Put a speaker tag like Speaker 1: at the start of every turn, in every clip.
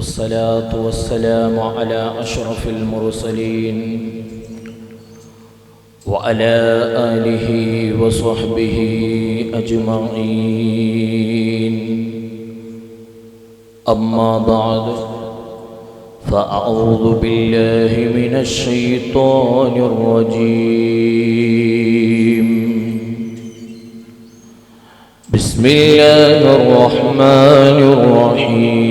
Speaker 1: والصلاة والسلام على أشرف المرسلين وعلى آله وصحبه أجمعين. أما بعد، فأعوذ بالله من الشيطان الرجيم. بسم الله الرحمن الرحيم.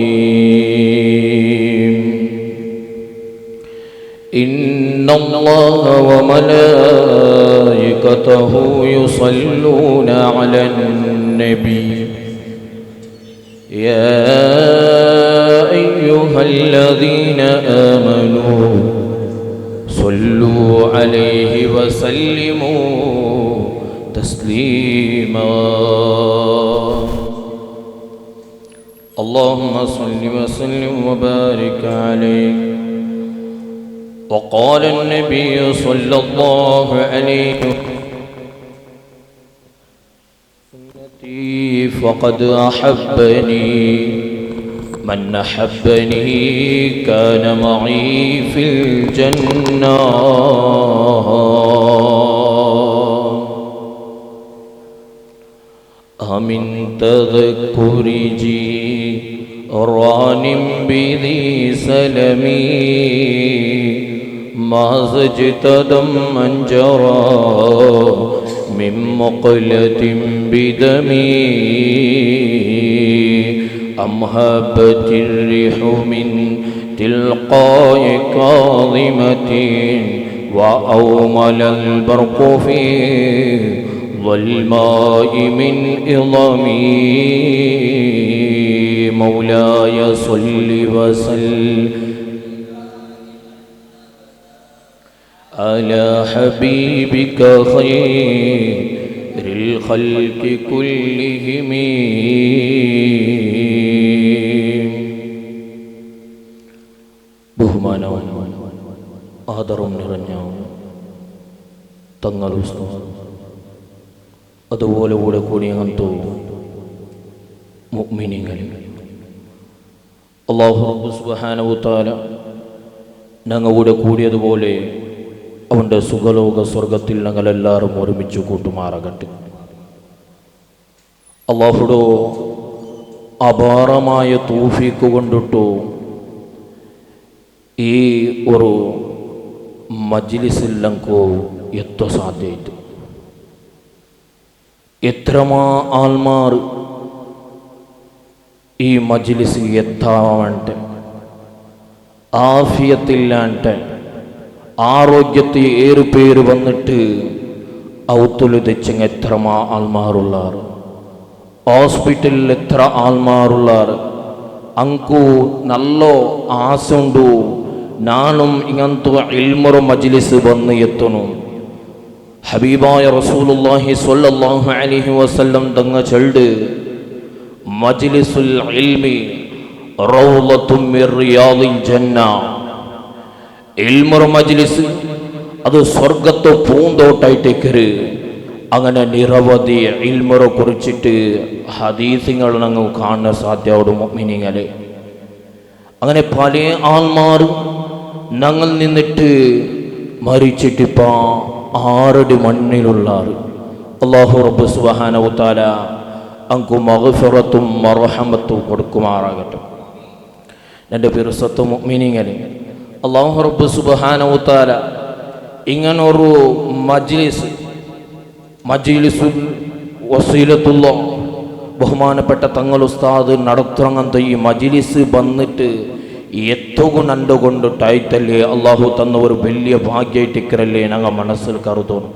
Speaker 1: إن الله وملائكته يصلون على النبي يا أيها الذين آمنوا صلوا عليه وسلموا تسليما. اللهم صل وسلم وبارك عليه. وقال النبي صلى الله عليه وسلم: فقد أحبني من أحبني كان معي في الجنة. من تذكر جيران بذي سلمي ما زجت دما جرى من مقلة بدمي. أم هبت الريح من تلقاء كاظمة وأومل البرق في ظلماء من إظمي. مولاي صل وسلم على حبيبك خير الخلق كلهم. ബഹുമാനവും ആദരവും നിറഞ്ഞ തങ്ങൾ ഉസ്താദ്, അതുപോലെ കൂടെ കൂടിയങ്ങനത്തെ മുഅ്മിനീങ്ങൾ, അല്ലാഹു സുബ്ഹാനഹു തആല ഞങ്ങൾ കൂടെ കൂടിയതുപോലെ അവൻ്റെ സുഖലോക സ്വർഗത്തിൽ ഞങ്ങളെല്ലാവരും ഒരുമിച്ച് കൂട്ടുമാറാകട്ടെ. അല്ലാഹുവോ അപാരമായ തൗഫീഖ് കൊണ്ടിട്ടു ഈ ഒരു മജ്ലിസിൽ ഞങ്ങൾക്ക് എത്ര സാധ്യമായിട്ട് എത്രമാ ആൾമാർ ഈ മജ്ലിസിൽ എത്താവട്ടെ, ആഫിയത്തില്ലാണ്ട് ആരോഗ്യത്തിൽ ഏറുപേര് വന്നിട്ട് ഔത്തുല് തെച്ചങ്ങ് എത്രമാ ആൾമാറുള്ളാർ, ഹോസ്പിറ്റലിൽ എത്ര ആൾമാറുള്ളാർ. അങ്കു നല്ല ആസുണ്ടു നാണും ഇങ്ങനത്തെ ഇൽമുറ മജ്ലിസ് വന്ന് എത്തണം. ഹബീബായ റസൂലുള്ളാഹി സ്വല്ലല്ലാഹു അലൈഹി വസല്ലം തങ്ങ ചൊല്ല്, മജ്ലിസുൽ ഇൽമി റൗളത്തും മിർ റിയാദിൽ ജന്ന. ഇൽമുറ മജ്ലിസ് അത് സ്വർഗത്തെ പൂന്തോട്ടായിട്ടേക്കര്. അങ്ങനെ നിരവധി ഇൽമുറ കുറിച്ചിട്ട് ഹദീസുകൾ ഞങ്ങൾ കാണാൻ സാധ്യമാവും മുഅ്മിനീങ്ങളെ. അങ്ങനെ പല ആൾമാരും ഞങ്ങൾ നിന്നിട്ട് മരിച്ചിട്ടിപ്പോൾ 6 അടി മണ്ണിലുള്ളാർ. അല്ലാഹു റബ്ബ് സുബ്ഹാനഹു തആല അൻകു മഗ്ഫിറത്തും മർഹമത്തും കൊടുക്കുമാറാകട്ടെ. എൻ്റെ പിറസത്ത് മുഅ്മിനീങ്ങളെ, അല്ലാഹു റബ്ബ് സുബ്ഹാനഹു തആല ഇങ്ങനൊരു മജ്ലിസുൽ വസീലത്തുല്ലാ ബഹുമാനപ്പെട്ട തങ്ങൾ ഉസ്താദ് നടത്തുറങ്ങുന്ന ഈ മജ്ലിസ് വന്നിട്ട് എത്തുകു നണ്ടുകൊണ്ടിട്ടായിട്ടല്ലേ അള്ളാഹു തന്ന ഒരു വലിയ ഭാഗ്യമായിട്ടിക്കരല്ലേ ഞങ്ങൾ മനസ്സിൽ കരുതോണം.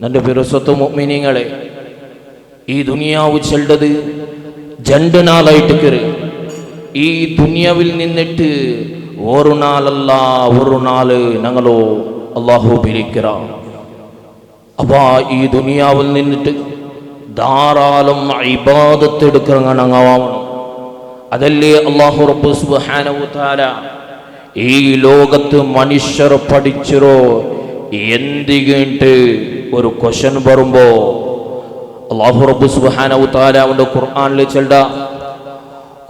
Speaker 1: എൻ്റെ പിറസത്ത് മുഅ്മിനീങ്ങളെ, ഈ ദുനിയാവ് ചെല്ലത് 2 നാളായിട്ടിക്കര്. ഈ ദുനിയാവിൽ നിന്നിട്ട് ഒരു നാളല്ല ഒരു നാള് ഞങ്ങളോ അള്ളാഹു പിരിക്കറ. അപ്പാ ഈ ദുനിയാവിൽ നിന്നിട്ട് ധാരാളം ഇബാദത്ത് എടുക്കണം. അതല്ലേ അല്ലാഹു റബ്ബ് സുബ്ഹാനഹു തആല ഈ ലോകത്ത് മനുഷ്യർ പഠിച്ചിരോ എന്തിട്ട് ഒരു ക്വസ്റ്റ്യൻ വരുമ്പോൾ അല്ലാഹു റബ്ബ് സുബ്ഹാനഹു തആല അവന്റെ ഖുർആനിൽ ചൊല്ല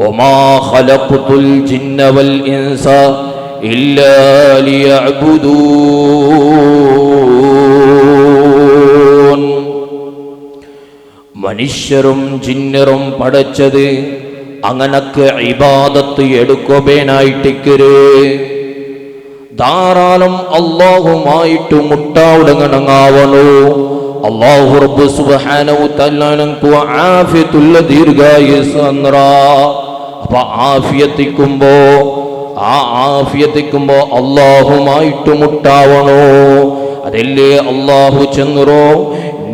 Speaker 1: വമാ ഖലഖതുൽ ജിന്ന വൽ ഇൻസ ഇല്ലാ ലിയഅ്ബുദൂൻ. മനുഷ്യരും ജിന്നറും പടച്ചത് അങ്ങനക്ക് ഇബാദത്ത് എടുക്കുവാനായിട്ടിക്കര്. ധാരാളം അല്ലാഹുമായിട്ട് മുട്ടാവുടങ്ങണങ്ങാവണോ. അല്ലാഹു റബ്ബ് സുബ്ഹാനഹു തആല നമുക്ക് ആഫിയത്തുള്ള ദീർഘായുസ് തന്നറാ. അപ്പൊ ആഫിയത്തിക്കുമ്പോ അല്ലാഹുമായിട്ട് മുട്ടാവണോ. അതല്ലേ അല്ലാഹു ചെന്നറോ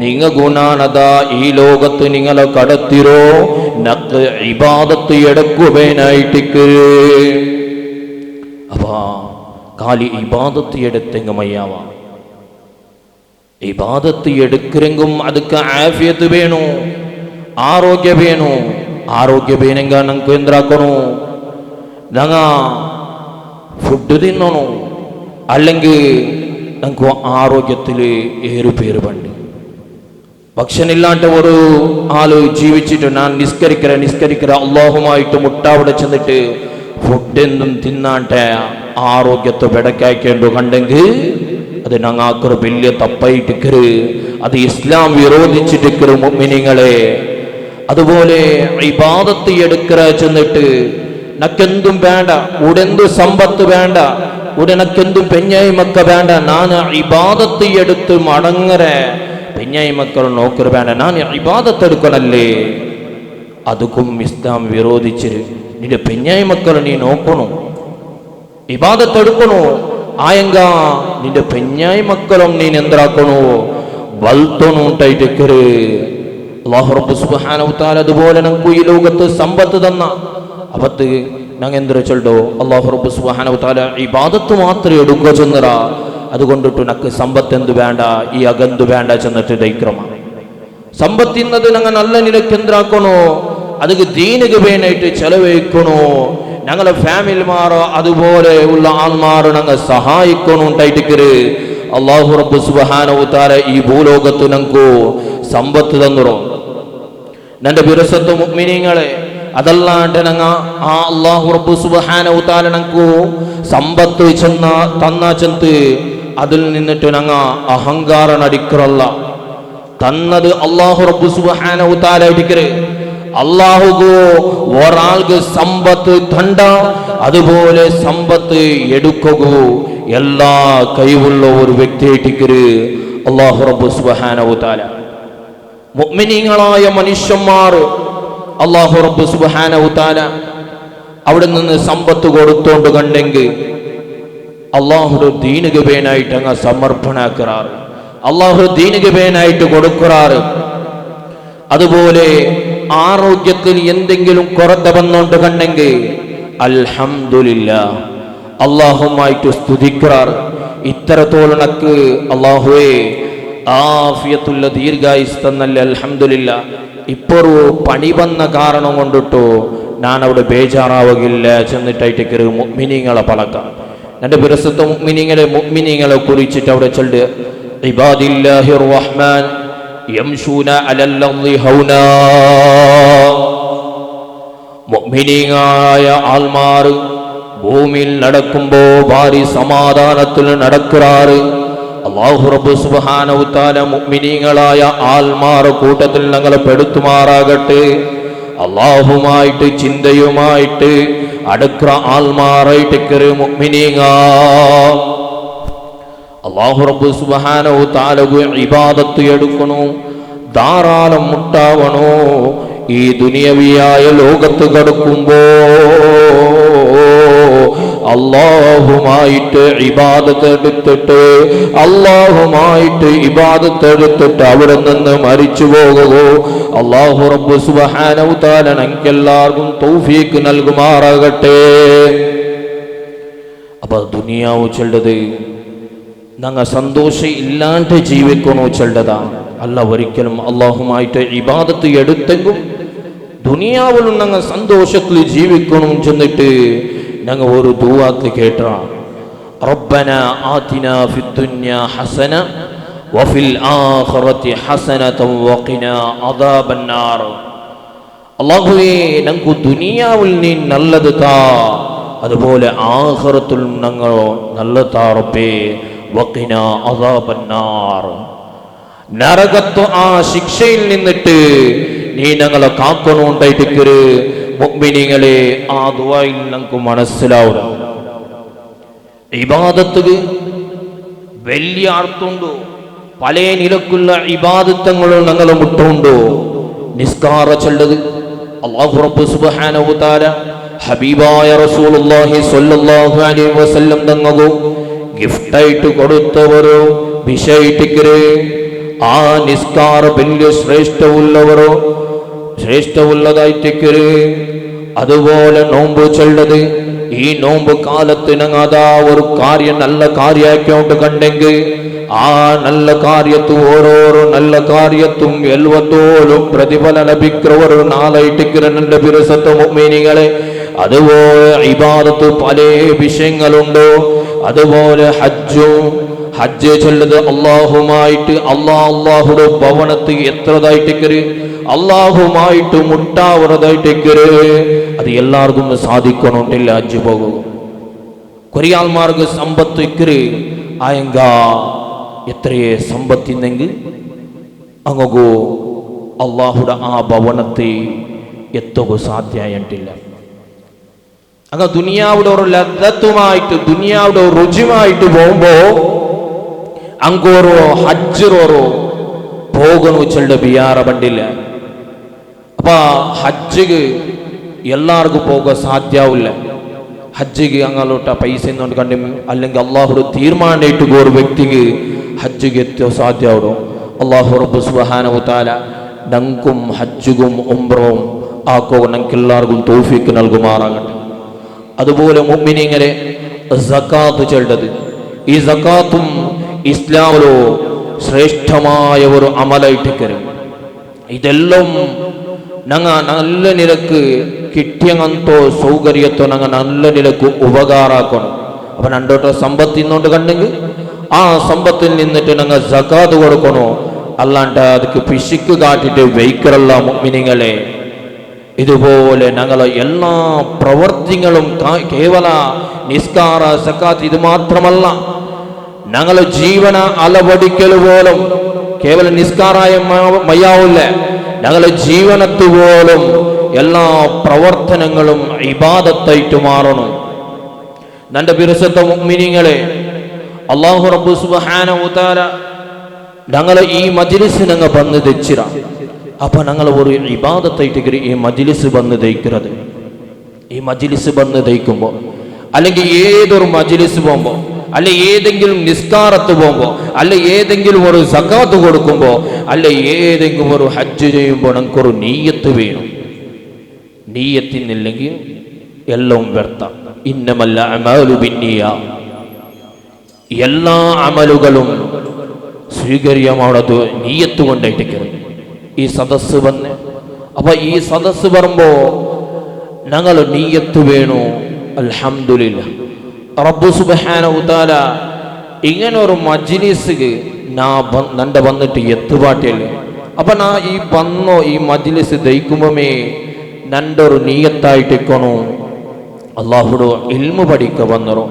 Speaker 1: നിങ്ങ ഗുണാനതാ ഈ ലോകത്ത് നിങ്ങളെ കടത്തിരോ നക്ക് ഇബാദത്ത് എടുക്കുവാനായിട്ടിക്ക്. അപ്പാ കാലി ഇബാദത്ത് എടുത്തെങ്കുമയ്യാവ. ഇബാദത്ത് എടുക്കരെങ്കും ಅದಕ್ಕೆ ആഫിയത്ത് വേണു, ആരോഗ്യ വേണു. ആരോഗ്യ വേനെങ്ക നമുക്ക് എന്താക്കണു, ഞങ്ങ ഫുഡ് തിന്നണു. അല്ലെങ്കിൽ നമുക്ക് ആരോഗ്യത്തിൽ ഏറുപേര് പണ്ട്. ഭക്ഷണില്ലാണ്ട് ഒരു ആള് ജീവിച്ചിട്ട് ഞാൻ നിസ്കരിക്കര അള്ളാഹുമായിട്ട് മുട്ടാവിടെ ചെന്നിട്ട് ഫുഡൊന്നും തിന്നാട്ടെ ആരോഗ്യത്തെ വെടക്കാക്കേണ്ടു കണ്ടെങ്കിൽ അത് ഞങ്ങൾക്കൊരു വലിയ തപ്പായിട്ടിക്കര്. അത് ഇസ്ലാം വിരോധിച്ചിട്ടിക്കര് മുഅ്മിനീങ്ങളെ. അതുപോലെ ഇബാദത്ത് എടുക്കര ചെന്നിട്ട് നക്കെന്തും വേണ്ട, ഉടെന്തു സമ്പത്ത് വേണ്ട, ഉടനക്കെന്തും പെഞ്ഞായ്മക്ക വേണ്ട, ഞാൻ ഇബാദത്ത് എടുത്ത് മടങ്ങരെ പെഞ്ഞായി മക്കൾ നോക്കറ് വേണ്ട, ഞാൻ ഇബാദത്ത് എടുക്കണല്ലേ. അതുക്കും ഇസ്ലാം വിരോധിച്ചിര്. നിന്റെ പെഞ്ഞായി മക്കൾ നീ നോക്കണു, ഇബാദത്ത് എടുക്കണു. ആയെങ്ക നിന്റെ പെഞ്ഞായി മക്കളും നീ എന്താക്കണു, വളർത്തണുണ്ടായിട്ടിക്കര്. അല്ലാഹു റബ്ബ് സുബ്ഹാനഹു തആല അതുപോലെ നമുക്ക് ഈ ലോകത്ത് സമ്പത്ത് തന്ന അവത്ത് ഞങ്ങൾ എന്തൊരു ചൊല്ലോ. അല്ലാഹു റബ്ബ് സുബ്ഹാനഹു തആല ഇബാദത്ത് മാത്രമേ എടുക്കുക ചെന്നറാ. അതുകൊണ്ടിട്ട് നക്ക് സമ്പത്ത് എന്ത് വേണ്ട, ഈ അകന്ത് വേണ്ട ചെന്നിട്ട് ദൈക്രമാണ് സമ്പത്തിന്നത്. ഞങ്ങൾ നല്ല നിലക്ക് എന്താക്കണോ, അത് ദീനിക്ക് വേനായിട്ട് ചെലവഴിക്കണോ. ഞങ്ങളെ ഫാമിലിമാരോ അതുപോലെ ഉള്ള ആൾമാരോ ഞങ്ങൾ സഹായിക്കണുണ്ടായിട്ടിക്കര്. അല്ലാഹു റബ്ബ് സുബ്ഹാനഹു തആല ഈ ഭൂലോകത്ത് ഞങ്ങൾക്ക് സമ്പത്ത് തന്നുറോ. എൻ്റെ വിരസത്ത് മുഅ്മിനീങ്ങളെ, അതല്ലാണ്ട് ഞങ്ങ ആ അല്ലാഹു റബ്ബ് സുബ്ഹാനഹു തആല ഞങ്ങൾക്ക് സമ്പത്ത് തന്ന ചെന്ന് അതിൽ നിന്നിട്ട് ഞങ്ങ അഹങ്കാരം അടിക്കറല്ല. തന്നത് അല്ലാഹു റബ്ബ് സുബ്ഹാനഹു തആല അടിക്കര്. അല്ലാഹുക്ക് ഒരാൾക്ക് സമ്പത്ത് തണ്ട, അതുപോലെ സമ്പത്ത് എടുക്കുക എല്ലാ കഴിവുള്ള ഒരു വ്യക്തിയായിട്ടിക്കര് അല്ലാഹു റബ്ബ് സുബ്ഹാനഹു തആല. മുഅ്മിനീങ്ങളായ മനുഷ്യന്മാർ അല്ലാഹു റബ്ബ് സുബ്ഹാനഹു തആല അവിടെ നിന്ന് സമ്പത്ത് കൊടുത്തോണ്ട് കണ്ടെങ്കിൽ അള്ളാഹുടെ ദീനിക്ക് വേനായിട്ട് അങ്ങ് സമർപ്പണാക്കാറ്, അള്ളാഹു ദീനിക്ക് വേനായിട്ട് കൊടുക്കാറ്. അതുപോലെ ആരോഗ്യത്തിൽ എന്തെങ്കിലും കുറത്ത വന്നോണ്ട് കണ്ടെങ്കിൽ അൽഹംദുലില്ലാഹ് അള്ളാഹുമായിട്ട് സ്തുതിക്കാറ്. ഇത്തരത്തോളണക്ക് അള്ളാഹുവേ ആഫിയത്തുള്ള ദീർഘായുസ് തന്നല്ലേ, അൽഹംദുലില്ലാഹ്. ഇപ്പോൾ പണി വന്ന കാരണം കൊണ്ടിട്ടോ ഞാൻ അവിടെ ബേജാറാവുകയില്ല ചെന്നിട്ടായിട്ട് മുഅ്മിനീങ്ങളെ പളക്കാം. എൻ്റെ വിരസത്തെ മുഅ്മിനീങ്ങളെ കുറിച്ചിട്ട് അവിടെ ചൊല്ല്, ഇബാദില്ലാഹിർ റഹ്മാൻ യംശൂന അലൽ അർളി ഹൗനാ. മുഅ്മിനീങ്ങളായ ആൾമാർ ഭൂമിയിൽ നടക്കുമ്പോ ഭാരി സമാധാനത്തിൽ നടക്കാറ്. അല്ലാഹു റബ്ബ് സുബ്ഹാനഹു തആല മുഅ്മിനീങ്ങളായ ആൾമാർ കൂട്ടത്തിൽ ഞങ്ങളെ പെടുത്തുമാറാകട്ടെ. അല്ലാഹുമായിട്ട് ചിന്തയുമായിട്ട് അടുക്ക ആൾമാറായിട്ട് മുഅ്മിനീങ്ങ. അല്ലാഹു റബ്ബ് സുബ്ഹാനഹു തആല ഇബാദത്ത് എടുക്കണോ, ധാരാളം മുട്ടാവണോ. ഈ ദുനിയവിയായ ലോകത്ത് കടക്കുമ്പോ അല്ലാഹുമായിട്ട് ഇബാദത്ത് എടുത്തിട്ട് അവിടെ നിന്ന് മരിച്ചു പോകുകയോ അല്ലാഹു റബ്ബ് സുബ്ഹാനഹു തആല നമുക്കെല്ലാവർക്കും തൗഫീഖ് നൽകുമാറാകട്ടെ. അപ്പൊ ദുനിയാവ് ചൊല്ലത് ഞങ്ങൾ സന്തോഷം ഇല്ലാണ്ട് ജീവിക്കണോ ചൊല്ലതാ അല്ല. ഒരിക്കലും അല്ലാഹുമായിട്ട് ഇബാദത്ത് എടുത്തെങ്കും ദുനിയാവിലും ഞങ്ങൾ സന്തോഷത്തിൽ ജീവിക്കണം ചെന്നിട്ട് ഞങ്ങൾ ഒരു ദുആത്ത് കേട്ടാ, റബ്ബന ആതിനാ ഫിദ്ദുനിയാ ഹസന വഫിൽ ആഖിറതി ഹസനത വഖിനാ അദാബന്നാർ. അല്ലാഹുവേ ഞങ്ങൾക്ക് ദുനിയാവിൽ നീ നല്ലത് താ, അതുപോലെ ആഖിറത്തിൽ ഞങ്ങൾ നല്ലത് താ റബ്ബേ. വഖിനാ അദാബന്നാർ, നരകത്വ ആ ശിക്ഷയിൽ നിന്നിട്ട് നീ ഞങ്ങളെ കാക്കണോണ്ടായിട്ടിക്കര്. മുഅ്മിനീങ്ങളെ, ആ ദുആയിൽ ഞങ്ങൾക്ക് മനസ്സിലാവും ഇബാദത്ത് വലിയ അർത്ഥമുണ്ടോ, പല നിലക്കുള്ള ഇബാദത്തങ്ങളും ഞങ്ങൾ മുട്ടുണ്ടോ. നിസ്കാര ചൊല്ലത് അല്ലാഹു റബ്ബ് സുബ്ഹാനഹു തആല ഹബീബായ റസൂലുള്ളാഹി സ്വല്ലല്ലാഹു അലൈഹി വസല്ലം തങ്ങകോ ഗിഫ്റ്റായിട്ട് കൊടുത്തവരോ വിഷയിട്ടിക്കരെ. ആ നിസ്കാര വലിയ ശ്രേഷ്ഠമുള്ളതായിട്ടിക്കരെ. അതുപോലെ നോമ്പ് ചൊല്ലത്, ഈ നോമ്പ് കാലത്തിന് അതാ ഒരു കാര്യം നല്ല കാര്യമാക്കിയോണ്ട് കണ്ടെങ്കിൽ ആ നല്ല കാര്യത്തു ഓരോരോ നല്ല കാര്യത്തും എൽവത്തോലും പ്രതിഫല ലഭിക്കുന്നവർ നാളായിട്ടിക്കിരന്റെ ബിരുസത്ത് മുഅ്മിനീങ്ങളെ. അതുപോലെ ഇബാദത്ത് പല വിഷയങ്ങളുണ്ടോ. അതുപോലെ ഹജ്ജ് ചൊല്ലത് അള്ളാഹുമായിട്ട് അള്ളാഹുടെ ഭവനത്ത് എത്രതായിട്ടിക്കര്, അള്ളാഹുമായിട്ട് മുട്ടാവുന്നതായിട്ടിക്കര്. അത് എല്ലാവർക്കും സാധിക്കണമെന്നില്ല. ഹജ്ജ് പോകും കൊറിയാൽമാർക്ക് സമ്പത്ത് ഇക്കര് ആയെങ്ക എത്രയേ സമ്പത്തിന്നെങ്കിൽ അങ്ങോ അള്ളാഹുടെ ആ ഭവനത്തെ എത്തുക സാധ്യമായിട്ടില്ല. അങ്ങ് ദുനിയാവിടെ ഒരു ലദ്ദത്തുമായിട്ട് ദുനിയാവിടെ ഒരു രുചിയുമായിട്ട് പോകുമ്പോ അങ്ങോരോ ഹജ്ജോറോ പോകണു ചെല്ല ബിയാറ ബണ്ടില്ല. അപ്പൊ ഹജ്ജിക്ക് എല്ലാവർക്കും പോകാൻ സാധ്യമാവില്ല. ഹജ്ജിക്ക് അങ്ങോട്ട പൈസ എന്നോണ്ട് കണ്ടു, അല്ലെങ്കിൽ അള്ളാഹുടെ തീരുമാനമായിട്ട് ഒരു വ്യക്തിക്ക് ഹജ്ജിക്ക് എത്തിയോ സാധ്യമാവും. അള്ളാഹു റബ്ബ് സുബ്ഹാനഹു തആല ഞങ്ങൾക്കും ഹജ്ജും ഉംറയും ആക്കോ ഞങ്ങൾക്ക് എല്ലാവർക്കും തൗഫീഖ് നൽകുമാറാകട്ടെ. അതുപോലെ മുഅ്മിനീങ്ങളെ, സകാത്ത് ചൊല്ലത്, ഈ സകാത്തും ഇസ്ലാമിലോ ശ്രേഷ്ഠമായ ഒരു അമലായിട്ടിക്കരും. ഇതെല്ലാം ഞങ്ങ നല്ല നിലക്ക് കിട്ടിയങ്ങന്തോ സൗകര്യത്തോ ഞങ്ങൾ നല്ല നിലക്ക് ഉപകാരാക്കണം. അപ്പൊ രണ്ടോട്ടോ സമ്പത്ത് ഇന്നോട്ട് കണ്ടെങ്കിൽ ആ സമ്പത്തിൽ നിന്നിട്ട് ഞങ്ങൾ സകാത്ത് കൊടുക്കണോ, അല്ലാണ്ട് അതിക്ക് പിശുക്ക് കാട്ടിട്ട് വയ്ക്കറല്ല മുഅ്മിനീങ്ങളെ. ഇതുപോലെ ഞങ്ങൾ എല്ലാ പ്രവർത്തികളും കേവല നിസ്കാര സകാത്ത് ഇത് മാത്രമല്ല, ഞങ്ങൾ ജീവന അലവടിക്കൽ പോലും കേവല നിസ്കാരായ മയ്യാവില്ല. ഞങ്ങളുടെ ജീവനത്ത് പോലും എല്ലാ പ്രവർത്തനങ്ങളും ഇബാദത്തായിട്ട് മാറണം. നന്റെ ബിരുസത്തെ മുഅ്മിനീങ്ങളെ, അല്ലാഹു റബ്ബ് സുബ്ഹാനഹു തആല ഞങ്ങളെ ഈ മജ്ലിസ് ഞങ്ങൾ വന്ന് തെച്ചിര. അപ്പൊ ഞങ്ങൾ ഒരു ഇബാദത്തായിട്ട് ഈ മജ്ലിസ് വന്ന് ദയിക്കുന്നത്. ഈ മജ്ലിസ് വന്ന് ദയിക്കുമ്പോൾ, അല്ലെങ്കിൽ ഏതൊരു മജ്ലിസ് പോകുമ്പോ, അല്ലെ ഏതെങ്കിലും നിസ്കാരത്ത് പോകുമ്പോ, അല്ലെ ഏതെങ്കിലും ഒരു സകാത്ത് കൊടുക്കുമ്പോ, അല്ലെ ഏതെങ്കിലും ഒരു ഹജ്ജ് ചെയ്യുമ്പോൾ നമുക്കൊരു നീയത്ത് വേണം. നീയത്തിനില്ലെങ്കിൽ എല്ലാം വ്യർത്ഥം. ഇന്നമൽ അഅ്മാലു ബിന്നിയ്യ, എല്ലാ അമലുകളും സ്വീകരിയമാണത് നീയത്ത് കൊണ്ടായിട്ടിരിക്കുന്നത്. ഈ സദസ്സ് വന്ന്, അപ്പൊ ഈ സദസ്സ് വരുമ്പോ ഞങ്ങൾ നീയത്ത് വേണു. അൽഹംദുലില്ലാഹ്, റബ്ബ് സുബ്ഹാനഹു തആല ഇങ്ങനെ ഒരു മജ്ലിസ് നന്റെ വന്നിട്ട് എത്തുപാട്ടില്ലേ. അപ്പൊ ഈ വന്നോ ഈ മജ്ലിസ് ദയിക്കുമ്പോമേ നന്റെ ഒരു നീയത്തായിട്ടിക്കണോ അള്ളാഹുടെ ഇൽമു പഠിക്ക വന്നോ.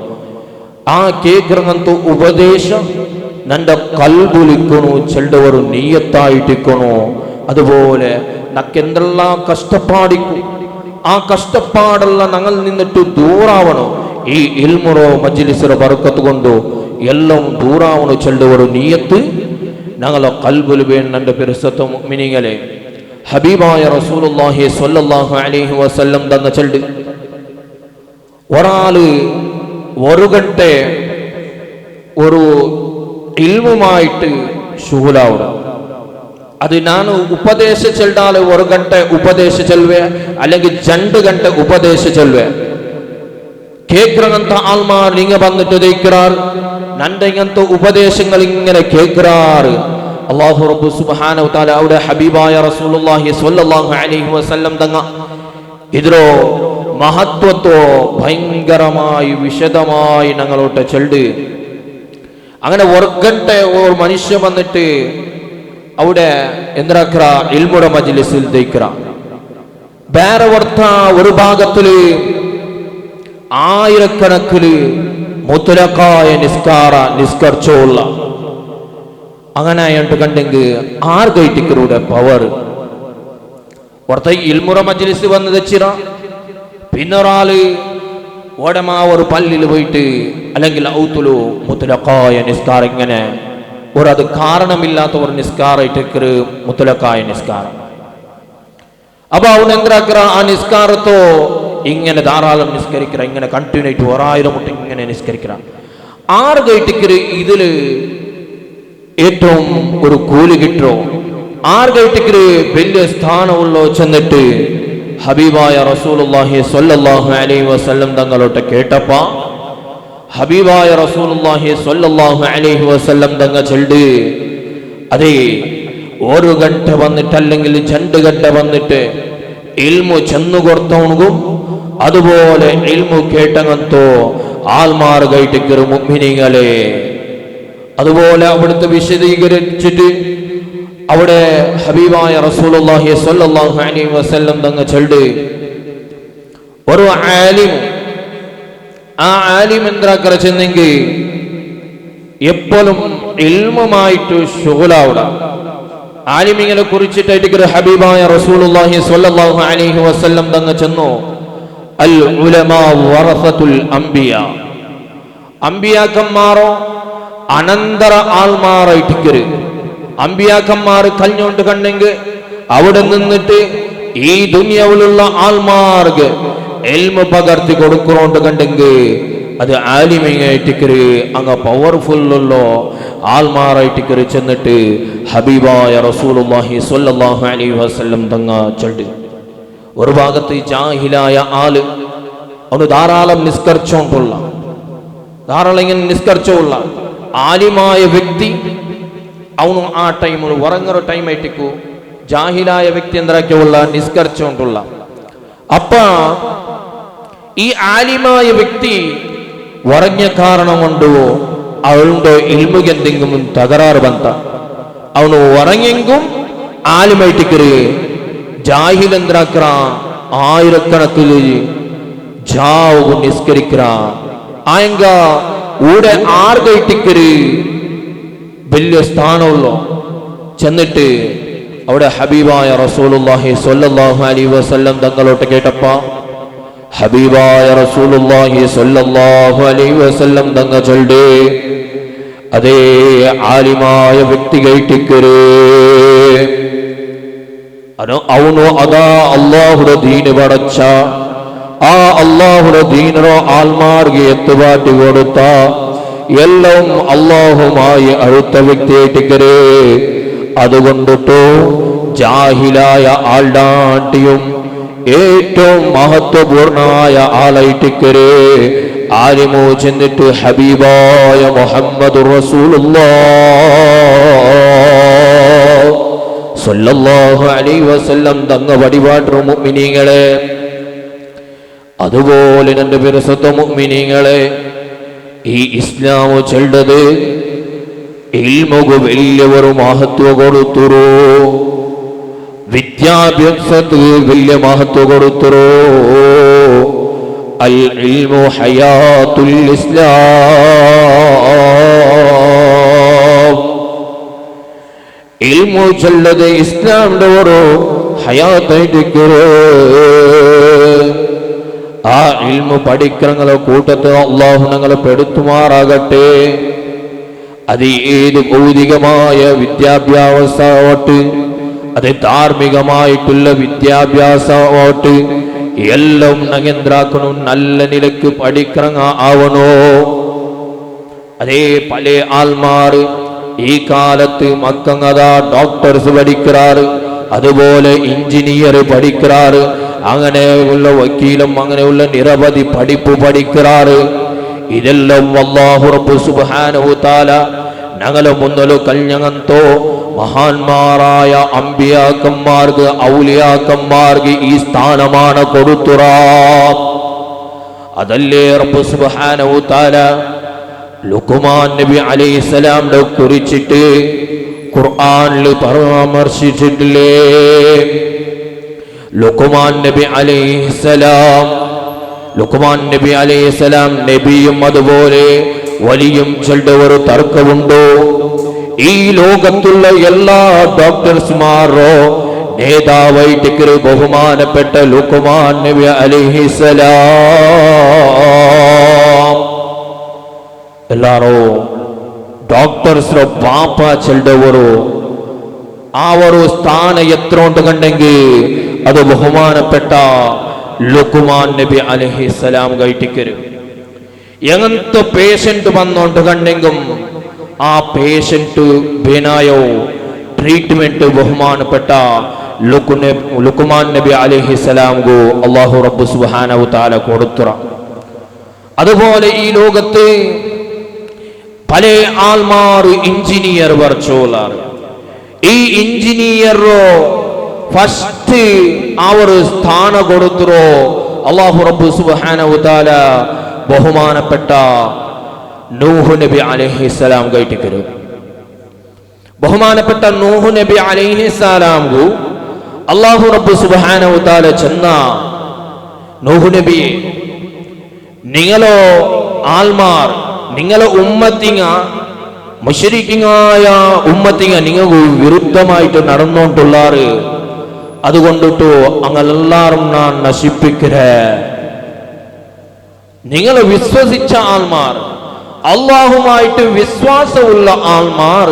Speaker 1: ആ കേൾക്കുന്നಂತ ഉപദേശം നന്റെ കൽബുലിക്കണു ചെണ്ട ഒരു നീയത്തായിട്ടിക്കണോ. അതുപോലെ നക്കെന്തെല്ലാം കഷ്ടപ്പാടിക്കും, ആ കഷ്ടപ്പാടെല്ലാം ഞങ്ങൾ നിന്നിട്ട് ദൂരാവണോ. ഈ ഇൽമുറോ മജ്ലിസിറോ ബർക്കത്ത് കൊണ്ടോ എല്ലാം ദൂരാവണു ചെണ്ട ഒരു നീയത്ത് ഞങ്ങളെ കൽബുൽ വേണം. എൻ്റെ പരിശുദ്ധ മുഅ്മിനീങ്ങളെ, ഹബീബായ റസൂലുള്ളാഹി സ്വല്ലല്ലാഹു അലൈഹി വസല്ലം തന്ന ചെണ്ട് ഒരാള് ഒരു ഗಂಟೆ ഒരു ഇൽമുമായിട്ട് ശുഗലാവണം. അത് ഞാൻ ഉപദേശ ചെല്ലാൽ ഒരു ഗಂಟೆ ഉപദേശ ചെല്ലുവേ, അല്ലെങ്കിൽ 2 ಗಂಟೆ ഉപദേശ ചെല്ലുവേ. കേൾക്കുന്നಂತ ആൾമാർ ഇങ്ങനെ വന്നിട്ട് ദയിക്കറാർ, നന്റെ ഇങ്ങനത്തെ ഉപദേശങ്ങൾ ഇങ്ങനെ കേൾക്കറാർ. അല്ലാഹു റബ്ബ് സുബ്ഹാനഹു തആല അവിടെ ഹബീബായ റസൂലുള്ളാഹി സ്വല്ലല്ലാഹു അലൈഹി വസല്ലം തങ്ങ ഇതിലോ മഹത്വത്തോ ഭയങ്കരമായി വിശദമായി ഞങ്ങളോട്ട് ചെല്ല്. അങ്ങനെ ഒരു ഗಂಟೆ ഒരു മനുഷ്യൻ വന്നിട്ട് അവിടെ എന്തിനാക്കറ ഇൽമുടെ മജ്ലിസിൽ ദയിക്കറ. പേരവർത്ത ഒരു ഭാഗത്തില് ആയിരക്കണക്കില് മുത്തലക്കായ നിസ്കരിച്ചുള്ള അങ്ങനെ ആയിട്ട് കണ്ടെങ്കിൽ ആർഗൈറ്റിക്കറുടെ പവർ ഒരത്ത ഇൽമുറ മജ്ലിസ് വന്ന് വെച്ചിറ പിന്നൊരാള് ഓടമാ ഒരു പള്ളിയിൽ പോയിട്ട് അല്ലെങ്കിൽ ഔത്തുലു മുത്തലക്കായ നിസ്കാരം ഇങ്ങനെ അത് കാരണമില്ലാത്ത ഒരു നിസ്കാരമായിട്ട് മുത്തലക്കായ നിസ്കാരം. അപ്പൊ അവൻ എന്താക്കറ ആ നിസ്കാരത്തോ ഇങ്ങനെ ധാരാളം നിസ്കരിക്കറ, ഇങ്ങനെ കണ്ടിന്യൂ ആയിട്ട് 1000 മുട്ട ഇങ്ങനെ നിസ്കരിക്കറ. ആർഗൈറ്റിക്കര് ഇതില് ഏറ്റവും ഒരു കൂലി കിട്ടോ, ആർഗൈറ്റിക്കര് വലിയ സ്ഥാനമുള്ളോ ചെന്നിട്ട് ഹബീബായ റസൂലുള്ളാഹി സ്വല്ലല്ലാഹു അലൈഹി വസല്ലം തങ്ങളോട്ട് കേട്ടപ്പ ഹബീബായ റസൂലുള്ളാഹി സ്വല്ലല്ലാഹു അലൈഹി വസല്ലം തങ്ങൾ ചൊല്ലി, അതേ 1 ഗಂಟೆ വന്നിട്ട് അല്ലെങ്കിൽ 2 ഗಂಟೆ വന്നിട്ട് ഇൽമു ചെന്നു കൊടുത്തവണും അതുപോലെ ഇൽമു കേട്ടങ്ങന്തോ ആൽമാർഗൈറ്റിക്കർ മുഅ്മിനീങ്ങളെ. അതുപോലെ അവിടുത്തെ വിശദീകരിച്ചിട്ട് അവിടെ ഹബീബായ റസൂലുള്ളാഹി സ്വല്ലല്ലാഹു അലൈഹി വസല്ലം തങ്ങൾ ചൊല്ലി, ഒരു ആലിം, ആ ആലിം എന്താക്കറ ചെന്നെങ്കിൽ എപ്പോഴും ഇൽമുമായിട്ട് ശുഗലാവുക. ആലിമിങ്ങളെ കുറിച്ചിട്ടായിട്ട് ഹബീബായ റസൂലുള്ളാഹി സ്വല്ലല്ലാഹു അലൈഹി വസല്ലം തങ്ങൾ ചെന്നു, അൽ ഉലമാ വറസത്തുൽ അംബിയാ, അംബിയാക്കന്മാരോ അനന്തര ആൾമാറായിട്ടിക്കര്. അംബിയാക്കന്മാർ കഞ്ഞോണ്ട് കണ്ടെങ്കിൽ അവിടെ നിന്നിട്ട് ഈ ദുനിയാവിലുള്ള ആൾമാർക്ക് എൽമ പകർത്തി കൊടുക്കുന്നോണ്ട് കണ്ടെങ്കിൽ അത് ആലിമയായിട്ടിക്കര് അങ്ങ് പവർഫുള്ളോ ആൾമാറായിട്ടിക്കര് ചെന്നിട്ട് ഹബീബായ റസൂലുള്ളാഹി സ്വല്ലല്ലാഹു അലൈഹി വസല്ലം തങ്ങ ചൊല്ലി. ഒരു ഭാഗത്ത് ജാഹിലായ ആള് അവന് ധാരാളം നിസ്കരിച്ചോണ്ടുള്ള, ധാരാളം ഇങ്ങനെ നിസ്കരിച്ചുള്ള ആലിമായ വ്യക്തി അവನು ആ ടൈമിൽ ഉറങ്ങുന്ന ടൈം ആയിട്ടിക്കു ജാഹിലായ വ്യക്തി എന്താക്കിയുള്ള നിസ്കരിച്ചുകൊണ്ടുള്ള. അപ്പ ഈ ആലിമായ വ്യക്തി ഉറങ്ങിയ കാരണം കൊണ്ടോ അവളുടെ ഇൽമുക്ക് എന്തെങ്കിലും തകരാറ് ബന്ധ, അവನು ഉറങ്ങിയെങ്കും ആലിമായിട്ടിക്കര് ജാഹിൽ എന്താക്കറ ആയിരക്കണക്കില് ജാവ് നിസ്കരിക്കറ. ആയങ്ക ഊടെ ആർഗൈറ്റിക്കര് വലിയ സ്ഥാനമുള്ളോ ചെന്നിട്ട് അവിടെ ഹബീബായ റസൂലുള്ളാഹി സ്വല്ലല്ലാഹു അലൈഹി വസല്ലം തങ്ങളോട്ട് കേട്ടപ്പ ഹബീബായ റസൂലുള്ളാഹി സ്വല്ലല്ലാഹു അലൈഹി വസല്ലം തങ്ങൾ ചൊല്ലി, അതേ ആലിമായ വ്യക്തി കേട്ടിക്കര് അവനു അതാ അല്ലാഹുടെ ദീന് പടച്ച, ആ അല്ലാഹുടെ ദീനോ ആൽമാർഗെ എത്തുപാട്ടി കൊടുത്ത എല്ലാം അല്ലാഹുമായി അടുത്ത വ്യക്തിയായിട്ടിക്കര്. അതുകൊണ്ടിട്ടോ ജാഹിലായ ആൾഡാട്ടിയും ഏറ്റവും മഹത്വപൂർണമായ ആളായിട്ടിക്കര് ആലിമോ ചെന്നിട്ട് ഹബീബായ മുഹമ്മദുർ റസൂലുള്ളാഹി സ്വല്ലല്ലാഹു അലൈഹി വസല്ലം തങ്ങ വടിപാട്ടു മുഅ്മിനീങ്ങളെ. അതുപോലെ എൻ്റെ പരിശുദ്ധ മുഅ്മിനീങ്ങളെ, ഈ ഇസ്ലാം ചൊല്ലത് ഇൽമുക്ക് വലിയൊരു മഹത്വ കൊടുത്തുറോ, വിദ്യാഭ്യാസത്തിന് വലിയ മഹത്വ കൊടുത്തുറോ. അൽ ഇൽമു ഹയാത്തുൽ ഇസ്ലാം, ഇൽമു ചൊല്ലത് ഇസ്ലാമിന്റെ ഒരു ഹയാത്തായിട്ടിക്കരോ. ആ ഇൽമു പഠിക്കണങ്ങളെ കൂട്ടത്തിൽ അള്ളാഹു ഞങ്ങളെ പെടുത്തുമാറാകട്ടെ. അത് ഏത് ഭൗതികമായ വിദ്യാഭ്യാസമാവട്ടെ, അത് ധാർമ്മികമായിട്ടുള്ള വിദ്യാഭ്യാസമാവട്ടെ, എല്ലാം നഗേന്ദ്രാക്കണു നല്ല നിലക്ക് പഠിക്കണ ആവണോ. അതേ പല ആൾമാർ ഈ കാലത്ത് മക്കങ്ങതാ ഡോക്ടേഴ്സ് പഠിക്കാറ്, അതുപോലെ എഞ്ചിനീയർ പഠിക്കാറ്, അങ്ങനെയുള്ള വക്കീലും അങ്ങനെയുള്ള നിരവധി പഠിപ്പ് പഠിക്കാറ്. ഇതെല്ലാം അല്ലാഹു റബ്ബ് സുബ്ഹാനഹു തആല ഞങ്ങളെ മുന്നോട്ട് കല്ഞ്ഞങ്ങന്തോ മഹാന്മാരായ അമ്പിയാക്കന്മാർക്ക് ഔലിയാക്കന്മാർക്ക് ഈ സ്ഥാനമാണ് കൊടുത്തുറ. അതല്ലേ റബ്ബ് സുബ്ഹാനഹു തആല ലുഖ്മാൻ നബി അലൈഹിസ്സലാമിനെ കുറിച്ചിട്ട് ഖുർആനിൽ പരാമർശിച്ചിട്ടില്ലേ. ലുഖ്മാൻ നബി അലൈഹിസ്സലാം. ലുഖ്മാൻ നബി അലൈഹിസ്സലാം നബിയും അതുപോലെ വലിയും ചൊല്ലുന്ന ഒരു തർക്കമുണ്ടോ? ഈ ലോകത്തുള്ള എല്ലാ ഡോക്ടർമാരോ നേതാവായിട്ട് ബഹുമാനപ്പെട്ട ലുഖ്മാൻ നബി അലൈഹിസ്സലാം. ಎಲ್ಲಾರು ಡಾಕ್ಟರ್ಸ್ ಪಾಪ ಚೆಲ್ದವರು ಅವರು ಸ್ಥಾನ ಎತ್ತರ ಉಂಟುಕೊಂಡೆಂಗಿ ಅದು ಬಹುಮಾನപ്പെട്ട ലുഖ്മാൻ നബി അലൈഹിസ്സലാം ഗൈറ്റിക്കരു ಎಂತ പേഷ്യന്റ് വന്നുകൊണ്ടുകണ്ടെങ്കും ആ പേഷ്യന്റ് ബിനായോ ട്രീറ്റ്മെന്റ് ബഹുമാനപ്പെട്ട ലുഖ്മാൻ നബി അലൈഹിസ്സലാംഗു അല്ലാഹു റബ്ബ് സുബ്ഹാനഹു തആല കൊടുത്തുറ. അതുപോലെ ഈ ലോകത്ത് പല ആൾമാർ എഞ്ചിനീയർ വർച്ചോളാറ്. ഈ എഞ്ചിനീയർ ഫസ്റ്റ് അവർ സ്ഥാന കൊടുത്തുറോ അല്ലാഹു റബ്ബ് സുബ്ഹാനഹു തആല ബഹുമാനപ്പെട്ട നൂഹ് നബി അലൈഹിസ്സലാം ഗൈറ്റിക്കരു. ബഹുമാനപ്പെട്ട നൂഹ് നബി അലൈഹിസ്സലാംഗു അല്ലാഹു റബ്ബ് സുബ്ഹാനഹു തആല ചെന്ന നൂഹ് നബി നിങ്ങളോ ആൾമാർ നിങ്ങളെ ഉമ്മത്തിങ്ങ മുശ്രിക്കിങ്ങായ ഉമ്മത്തിങ്ങ നിങ്ങൾക്ക് വിരുദ്ധമായിട്ട് നടന്നുകൊണ്ടുള്ളാറ്. അതുകൊണ്ടിട്ടു അങ്ങെല്ലാരും ഞാൻ നശിപ്പിക്കരേ. നിങ്ങൾ വിശ്വസിച്ച ആൾമാർ, അള്ളാഹുമായിട്ട് വിശ്വാസമുള്ള ആൾമാർ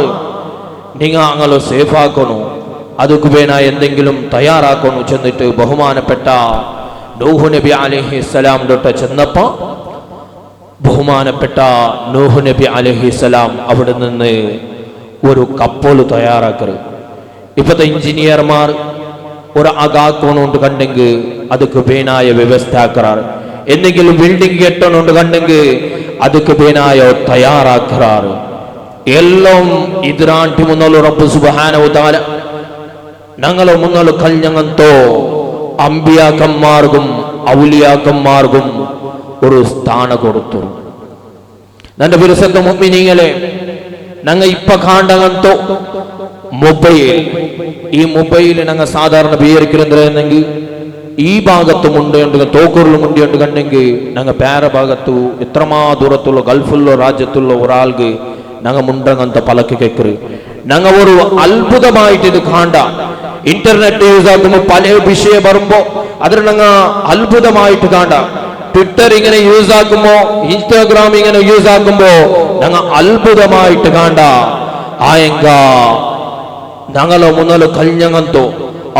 Speaker 1: നിങ്ങൾ അങ്ങനെ സേഫാക്കണു. അതുക്ക് വേണ എന്തെങ്കിലും തയ്യാറാക്കണു ചെന്നിട്ട് ബഹുമാനപ്പെട്ട നൂഹ് നബി അലൈഹിസ്സലാം തൊട്ട് ചെന്നപ്പോ ബഹുമാനപ്പെട്ട നൂഹ് നബി അലൈഹിസ്സലാം അവിടെ നിന്ന് ഒരു കപ്പോല് തയ്യാറാക്കരുത്. ഇപ്പോഴത്തെ എഞ്ചിനീയർമാർ ഒരു അകാക്കോണുണ്ട് കണ്ടെങ്കിൽ അതുക്ക് വേനായ വ്യവസ്ഥ ആക്കാറ്. എന്തെങ്കിലും ബിൽഡിംഗ് കെട്ടണുണ്ട് കണ്ടെങ്കിൽ അതുക്ക് വേനായ തയ്യാറാക്കാറ്. എല്ലാം ഇതിരാണ്ടി മുന്നോളു റബ്ബ് സുബ്ഹാനഹു തആല ഞങ്ങളെ മുന്നോളു കല്ഞ്ഞങ്ങന്തോ അമ്പിയാക്കന്മാർക്കും ഔലിയാക്കന്മാർക്കും ഒരു സ്ഥാന കൊടുത്തു. ನನ್ನ ಬಿರುಸಂತ ಮುഅ್ಮಿನೀಗಳೇ, ನಂಗೆ ಇಪ್ಪ ಕಾಂಡಗಂತೋ ಮೊಬೈಲ್, ಈ ಮೊಬೈಲ್ ನಂಗೆ ಸಾಧಾರಣ ಬೇರಿಕಿರಂದ್ರೆ ഈ ഭാഗത്തും ഉണ്ട് തോക്കൂറിലും ഉണ്ട് കണ്ടെങ്കിൽ ഞങ്ങൾ പേര ഭാഗത്തു എത്രമാ ദൂരത്തുള്ള ഗൾഫുള്ള രാജ്യത്തുള്ള ഒരാൾക്ക് ഞങ്ങൾ മുണ്ടങ്ങനത്തെ പലക്ക് കേക്കറ്. ഞങ്ങൾ ഒരു അത്ഭുതമായിട്ട് ഇത് കാണ്ട. ഇന്റർനെറ്റ് യൂസ് ആക്കുമ്പോൾ പല വിഷയം വരുമ്പോ അതിന് ഞങ്ങൾ അത്ഭുതമായിട്ട് കാണ്ട. ട്വിറ്റർ ഇങ്ങനെ യൂസ് ആക്കുമ്പോ, ഇൻസ്റ്റാഗ്രാം ഇങ്ങനെ യൂസ് ആക്കുമ്പോ ഞങ്ങൾ അത്ഭുതമായിട്ട് കാണ്ട. ആയെങ്ക ഞങ്ങളോ മുന്നോട്ട് കല്ഞ്ഞങ്ങന്തോ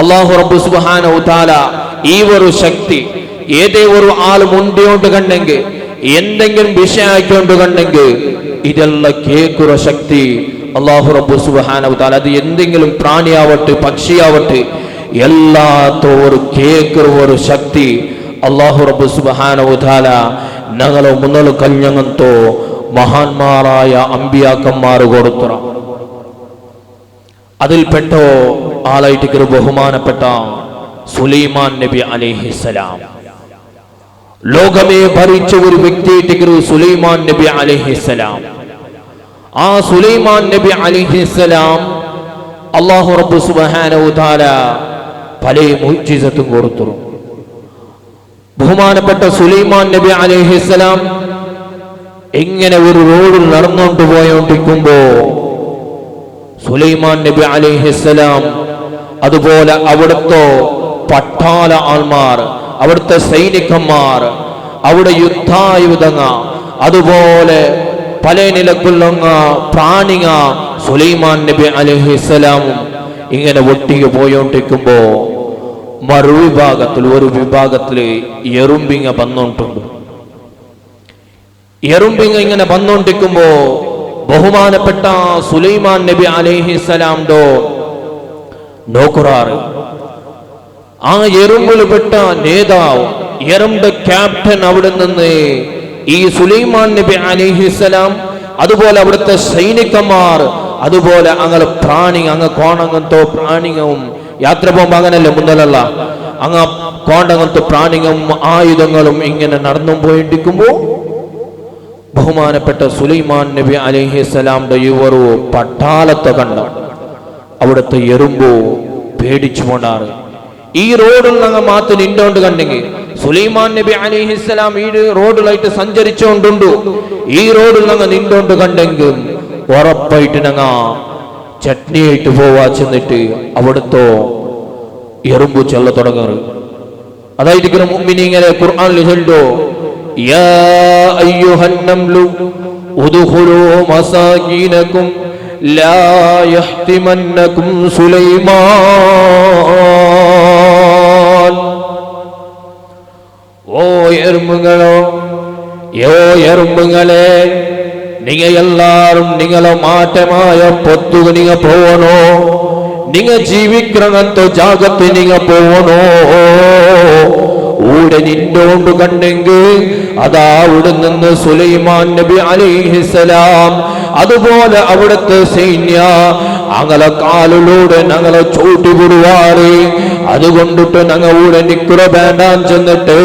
Speaker 1: അല്ലാഹു റബ്ബ് സുബ്ഹാനഹു തആല ഈ ഒരു ശക്തി ഏതേ ഒരു ആൾ മുണ്ടിയോണ്ട് കണ്ടെങ്കിൽ എന്തെങ്കിലും വിഷയമായിക്കൊണ്ട് കണ്ടെങ്കിൽ ഇതെല്ലാം കേൾക്കുറ ശക്തി അല്ലാഹു റബ്ബ് സുബ്ഹാനഹു തആല അത് എന്തെങ്കിലും പ്രാണിയാവട്ടെ പക്ഷിയാവട്ടെ എല്ലാത്തോറും കേൾക്കുറ ഒരു ശക്തി അല്ലാഹു റബ്ബ് സുബ്ഹാനഹു തആല ഞങ്ങളെ മുന്നോട്ട് കല്ഞ്ഞങ്ങന്തോ മഹാന്മാരായ അമ്പിയാക്കന്മാർ കൊടുത്തുറ. അതിൽപ്പെട്ടോ ആളായിട്ട് ബഹുമാനപ്പെട്ട സുലൈമാൻ നബി അലൈഹിസ്സലാം. ലോകമേ ഭരിച്ച ഒരു വ്യക്തിയായിട്ട് സുലൈമാൻ നബി അലൈഹിസ്സലാം. ആ സുലൈമാൻ നബി അലൈഹിസ്സലാം അല്ലാഹു റബ്ബ് സുബ്ഹാനഹു തആല പല മുഅ്ജിസത്തും കൊടുത്തു. ബഹുമാനപ്പെട്ട സുലൈമാൻ നബി അലൈഹിസ്സലാം എങ്ങനെ ഒരു റോഡിൽ നടന്നുകൊണ്ട് പോയോണ്ടിരിക്കുമ്പോ സുലൈമാൻ നബി അലൈഹിസ്സലാം അതുപോലെ അവിടുത്തെ പട്ടാള ആൾമാർ, അവിടുത്തെ സൈനികന്മാർ, അവിടെ യുദ്ധായുധങ്ങ, അതുപോലെ പല നിലക്കുള്ള പ്രാണിങ്ങ സുലൈമാൻ നബി അലൈഹിസ്സലാമും ഇങ്ങനെ ഒട്ടിക്ക് പോയോണ്ടിരിക്കുമ്പോ മറുവിഭാഗത്തിൽ ഒരു വിഭാഗത്തില് എറുമ്പിങ്ങ വന്നോണ്ടുണ്ട്. എറുമ്പിങ്ങ ഇങ്ങനെ വന്നോണ്ടിരിക്കുമ്പോ ബഹുമാനപ്പെട്ട സുലൈമാൻ നബി അലൈഹിസ്സലാംഡോ നോക്കുറാറ്. ആ എറുമ്പിൽപ്പെട്ട നേതാവ്, എറുമ്പ് ക്യാപ്റ്റൻ അവിടെ നിന്ന് ഈ സുലൈമാൻ നബി അലൈഹിസ്സലാം അതുപോലെ അവിടുത്തെ സൈനികന്മാർ അതുപോലെ അങ്ങനെ പ്രാണി അങ്ങ് കോണങ്ങത്തോ പ്രാണികവും യാത്ര പോകുമ്പോ അങ്ങനല്ലേ മുന്നല്ല അങ്ങ് കോണ്ടങ്ങത്തോ പ്രാണികവും ആയുധങ്ങളും ഇങ്ങനെ നടന്നു പോയിട്ടിരിക്കുമ്പോ ബഹുമാനപ്പെട്ട സുലൈമാൻ നബി അലൈഹിസ്സലാംന്റെ ഈ ഒരു പട്ടാളത്തെ കണ്ട അവിടുത്തെ എറുമ്പോ പേടിച്ചു കൊണ്ടാറ്. ഈ റോഡിൽ ഞങ്ങൾ മാത്രം നിന്നോണ്ട് കണ്ടെങ്കിൽ സുലൈമാൻ നബി അലൈഹിസ്സലാം ഈ റോഡിലായിട്ട് സഞ്ചരിച്ചുകൊണ്ടുണ്ടു. ഈ റോഡിൽ ഞങ്ങൾ നിന്നോണ്ട് കണ്ടെങ്കിൽ ഉറപ്പായിട്ട് ഞങ്ങൾ ചട്നിയായിട്ട് പോവാ ചെന്നിട്ട് അവിടുത്തെ എറുമ്പു ചെല്ല തുടങ്ങാറ്. അതായിരിക്കും മുഅ്മിനീങ്ങളെ ഖുർആനിൽ ചൊല്ലോ, യാ അയ്യുഹൻ നംലു ഉദ്ഖുലൂ മസാകീനകും ലാ യഹ്തിമന്നകും സുലൈമാൻ. ഓ എറുമ്പുകളെ, നിങ്ങൾ എല്ലാവരും നിങ്ങളെ മാറ്റമായ പൊത്തുക നിങ്ങൾ പോവണോ? നിങ്ങൾ ജീവിക്കണത്തോ ജാഗത്ത് നിങ്ങൾ പോവണോ? ഊടെ നിന്നോണ്ട് കണ്ടെങ്കിൽ അതാ അവിടെ നിന്ന് സുലൈമാൻ നബി അലൈഹിസ്സലാം അതുപോലെ അവിടുത്തെ സൈന്യ ഞങ്ങളെ കാലിലൂടെ ഞങ്ങളെ ചോട്ടിവിടുവാറ്. അതുകൊണ്ടിട്ട് ഞങ്ങൾ ഊടെ നിക്കുറ വേണ്ടാൻ ചെന്നിട്ട്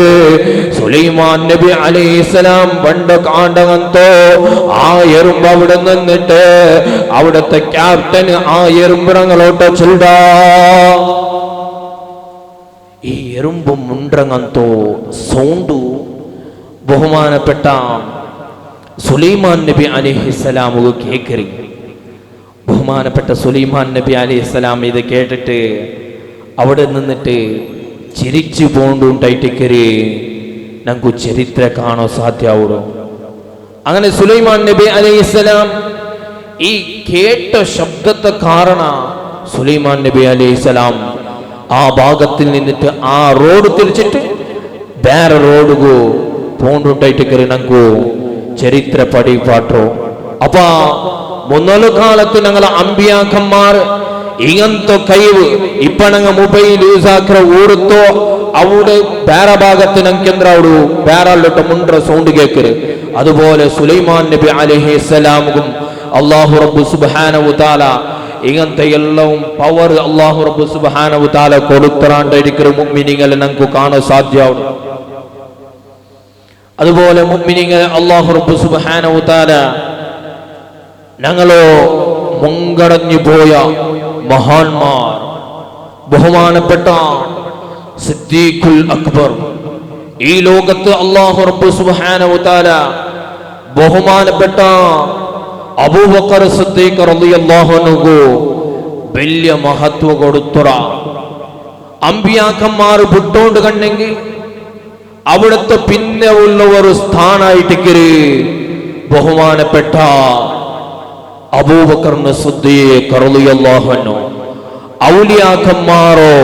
Speaker 1: സുലൈമാൻ നബി അലൈഹിസ്സലാം പണ്ട് കാണ്ടകത്തോ ആ എറുമ്പ് അവിടെ നിന്നിട്ട് അവിടുത്തെ ക്യാപ്റ്റൻ ആ എറുമ്പിറങ്ങളോട്ട് ചെല്ലാ. ഈ എറുമ്പ് മുണ്ടങ്ങന്തോ സൗണ്ടു ബഹുമാനപ്പെട്ട സുലൈമാൻ നബി അലൈഹിസ്സലാമു കേക്കറി. ബഹുമാനപ്പെട്ട സുലൈമാൻ നബി അലൈഹിസ്സലാം ഇത് കേട്ടിട്ട് അവിടെ നിന്നിട്ട് ചിരിച്ചു പോണ്ടുണ്ടായിട്ടിക്കറി ഞങ്ങൾക്ക് ചരിത്ര കാണോ സാധ്യാവുള്ളൂ. അങ്ങനെ സുലൈമാൻ നബി അലൈഹിസ്സലാം ഈ കേട്ട ശബ്ദത്തെ കാരണ സുലൈമാൻ നബി അലൈഹിസ്സലാം ആ ഭാഗത്തിൽ നിന്നിട്ട് ആ റോഡ് തിരിച്ചിട്ട് വേറെ റോഡുകു പോണ്ടുണ്ടായിട്ടിക്കറി ഞങ്ങൾക്ക് ചരിത്ര പടി പാട്ടോ. അപ്പൊ മുന്നൊരു കാലത്ത് ഞങ്ങളെ അമ്പിയാക്കന്മാർ ഇങ്ങനത്തെ കഴിവ് ഇപ്പൊ ഞങ്ങൾ മൊബൈൽ യൂസ് ആക്കിയ ഊടുത്തോ അവിടെ വേറെ ഭാഗത്ത് ഞങ്ങൾക്ക് എന്താവുള്ളൂ വേറെ മുണ്ട സൗണ്ട് കേക്കര്. അതുപോലെ സുലൈമാൻ നബി അലൈഹിസ്സലാമും അല്ലാഹു റബ്ബു സുബ്ഹാനഹു തആല ഇങ്ങനത്തെ എല്ലാം പവർ അല്ലാഹു റബ്ബു സുബ്ഹാനഹു തആല കൊടുത്തറാണ്ടിരിക്കുന്ന മുഅ്മിനീങ്ങളെ ഞങ്ങൾക്ക് കാണാൻ സാധ്യമാവും. അതുപോലെ മുഅ്മിനീങ്ങളെ അല്ലാഹു റബ്ബു സുബ്ഹാനഹു തആല ഞങ്ങളോ മുങ്കടഞ്ഞു പോയ മഹാന്മാർ ബഹുമാനപ്പെട്ട സിദ്ദീഖുൽ അക്ബർ ഈ ലോകത്ത് അല്ലാഹു റബ്ബു സുബ്ഹാനഹു തആല ബഹുമാനപ്പെട്ട അബൂബക്കർ സിദ്ദീഖ് റളിയല്ലാഹു അൻഹു വലിയ മഹത്വം കൊടുത്തുറ. അമ്പിയാക്കന്മാർ വിട്ടോണ്ട് കണ്ടെങ്കിൽ അവിടുത്തെ പിന്നെ ഉള്ള ഒരു സ്ഥാനായിട്ട് ബഹുമാനപ്പെട്ട അബൂബക്കർ സിദ്ദീഖ് റളിയല്ലാഹു അൻഹു ഔലിയാക്കന്മാരോ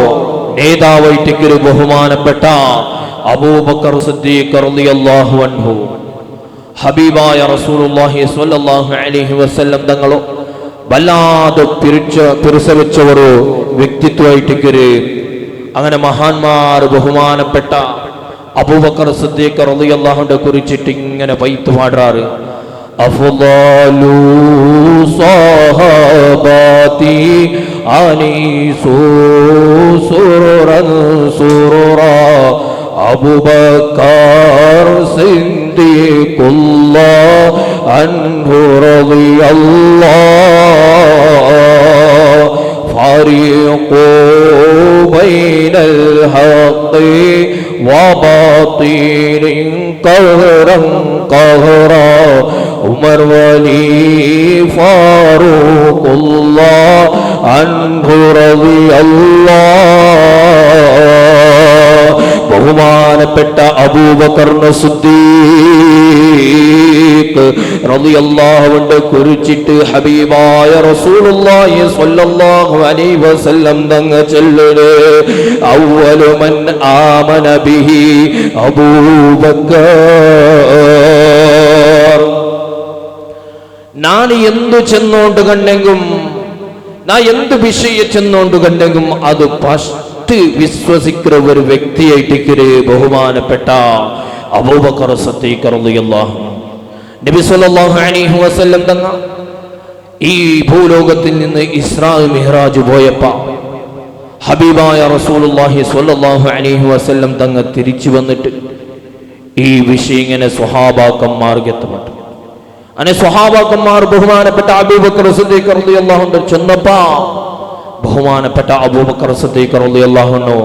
Speaker 1: നേതാവായിട്ട് ബഹുമാനപ്പെട്ട അബൂബക്കർ സിദ്ദീഖ് റളിയല്ലാഹു അൻഹു ഹബീബായ റസൂലുള്ളാഹി സ്വല്ലല്ലാഹു അലൈഹി വസല്ലം തങ്ങളോ വല്ലാതെ പിരിച്ചവെച്ച ഒരു വ്യക്തിത്വമായിട്ട് അങ്ങനെ മഹാന്മാർ ബഹുമാനപ്പെട്ട അബൂബക്കർ സിദ്ദീഖ് റളിയല്ലാഹു അൻഹുവിനെ കുറിച്ചിട്ട് ഇങ്ങനെ പൈത്ത് പാടാറ്. അഫ്ളലു സ്വഹാബാതി അനീസു സുറൻ സുറ അബൂബക്കർ സിദ്ദീഖുല്ലാഹ് അൻഹു റളിയല്ലാഹ് ഫാരിഖു ബൈനൽ ഹഖ് വബാതിലിൻ ഖഹറൻ ഖഹറാ ഉമർ വലി ഫാറൂഖുല്ലാഹ് അൻഹു റളിയല്ലാഹ് ബഹുമാനപ്പെട്ട അബൂബക്കർ സിദ്ദീഖ് റളിയല്ലാഹു അൻഹു കുറിച്ചിട്ട് ഹബീബായ റസൂലുള്ളാഹി സ്വല്ലല്ലാഹു അലൈഹി വസല്ലം തങ്ങൾ ചൊല്ലുന്നു, അവ്വലു മൻ ആമന ബിഹി അബൂബക്കർ. ഞാൻ എന്തു ചെന്നോണ്ട് കണ്ടെങ്കും ഞാൻ എന്ത് വിഷയം ചെന്നോണ്ട് കണ്ടെങ്കും അത് വിശ്വസിക്കുന്ന ഒരു വ്യക്തിയായിട്ട് ബഹുമാനപ്പെട്ട അബൂബക്കർ സിദ്ദീഖ് റളിയല്ലാഹു നബി സല്ലല്ലാഹു അലൈഹി വസല്ലം തങ്ങൾ ഈ ഭൂലോകത്തിൽ നിന്ന് ഇസ്രാ മിഹ്റാജ് പോയപ്പോൾ ഹബീബായ റസൂലുള്ളാഹി സ്വല്ലല്ലാഹു അലൈഹി വസല്ലം തങ്ങൾ തിരിച്ചു വന്നിട്ട് ഈ വിഷയം ഇങ്ങനെ സ്വഹാബാക്കന്മാർക്ക് എത്തപ്പെട്ടു. അങ്ങനെ സ്വഹാബാക്കന്മാർ ബഹുമാനപ്പെട്ട അബൂബക്കർ സിദ്ദീഖ് റളിയല്ലാഹു അൻഹു ചെന്നപ്പോൾ ബഹുമാനപ്പെട്ട അബൂബക്കർ സിദ്ദീഖ് റളിയല്ലാഹു അൻഹു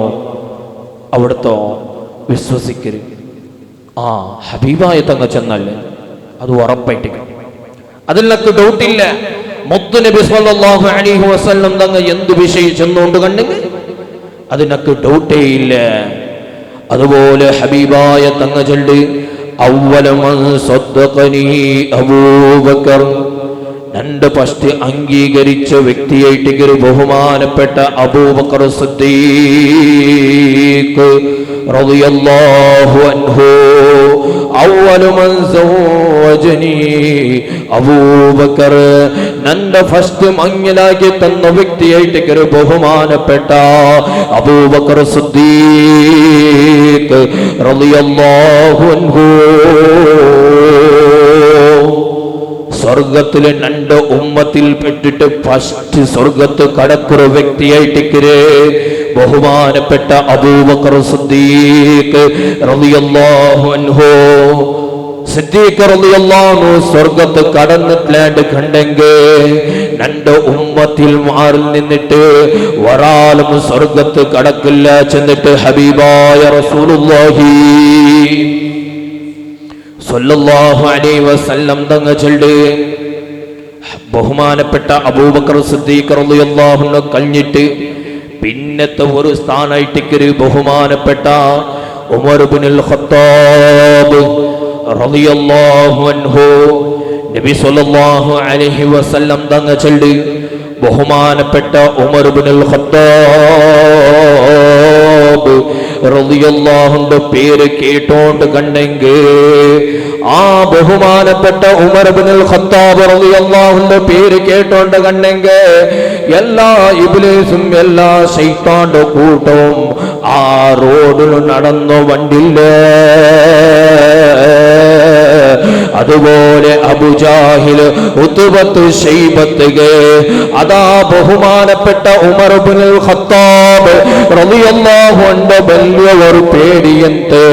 Speaker 1: അവിടുത്തെ വിശ്വസിക്കരുത്. ആ ഹബീബായ തങ്ങ ചെന്നല്ലേ അത് ഉറപ്പായിട്ട് അതിലൊക്കെ ഡൗട്ടില്ല. മുത്തു നബി സല്ലല്ലാഹു അലൈഹി വസല്ലം തങ്ങ എന്ത് വിഷയം ചെന്നുകൊണ്ട് കണ്ടെങ്കിൽ അതിനൊക്കെ ഡൗട്ടേ ഇല്ല. അതുപോലെ ഹബീബായ തങ്ങ ചൊല്ല് അവ്വല മൻ സദ്ദഖനി അബൂബക്കർ, രണ്ട് ഫസ്റ്റ് അംഗീകരിച്ച വ്യക്തിയായിട്ട് ബഹുമാനപ്പെട്ട അബൂബക്കർ സിദ്ദീഖ് റളിയല്ലാഹു അൻഹു. അവ്വല മൻ സവ്വജനി അബൂബക്കർ, രണ്ട് ഫസ്റ്റ് മംഗലാക്കി തന്ന വ്യക്തിയായിട്ട് ബഹുമാനപ്പെട്ട അബൂബക്കർ സിദ്ദീഖ് റളിയല്ലാഹു അൻഹു. സ്വർഗത്തിലെ രണ്ട് ഉമ്മത്തിൽ പെട്ടിട്ട് ഫസ്റ്റ് സ്വർഗത്ത് കടക്കുന്ന വ്യക്തിയായിട്ട് ബഹുമാനപ്പെട്ട അബൂബക്കർ സിദ്ദീഖ് റളിയല്ലാഹു അൻഹു. സിദ്ദീഖ് റളിയല്ലാഹു അൻഹു സ്വർഗത്ത് കടന്നിട്ട് കണ്ടെങ്കിൽ രണ്ട് ഉമ്മത്തിൽ മാറിൽ നിന്നിട്ട് ഒരാളും സ്വർഗത്ത് കടക്കില്ല. ചെന്നിട്ട് ഹബീബായ റസൂലുള്ളാഹി സ്വല്ലല്ലാഹു അലൈഹി വസല്ലം തങ്ങ ചൊല്ല് ബഹുമാനപ്പെട്ട അബൂബക്കർ സിദ്ദീഖ് റളിയല്ലാഹു അൻഹു കഴിഞ്ഞിട്ട് പിന്നത്തെ ഒരു സ്ഥാനായിട്ട് ബഹുമാനപ്പെട്ട ഉമർ ഇബ്നുൽ ഖത്താബ് റളിയല്ലാഹു അൻഹു. നബി സ്വല്ലല്ലാഹു അലൈഹി വസല്ലം തങ്ങ ചൊല്ല് ബഹുമാനപ്പെട്ട ഉമർ ഇബ്നുൽ ഖത്താബ് റളിയല്ലാഹു അൻഹു പേര് കേട്ടോണ്ട് കണ്ടെങ്കിൽ ആ ബഹുമാനപ്പെട്ട ഉമർ ഇബ്നുൽ ഖത്താബ് റളിയല്ലാഹു അൻഹു പേര് കേട്ടോണ്ട് കണ്ടെങ്കിൽ എല്ലാ ഇബ്ലീസും എല്ലാ ശൈത്താന്റെ കൂട്ടവും ആ റോഡിൽ നടന്നു വണ്ടില്ല. അതുപോലെ അബൂജാഹിൽ ഉത്ബത്ത് ശൈബത്ത് അതാ ബഹുമാനപ്പെട്ട ഉമർ ഇബ്നുൽ ഖത്താബ് റളിയല്ലാഹു അൻഹു വലിയ ഒരു പേടിയന്ത്.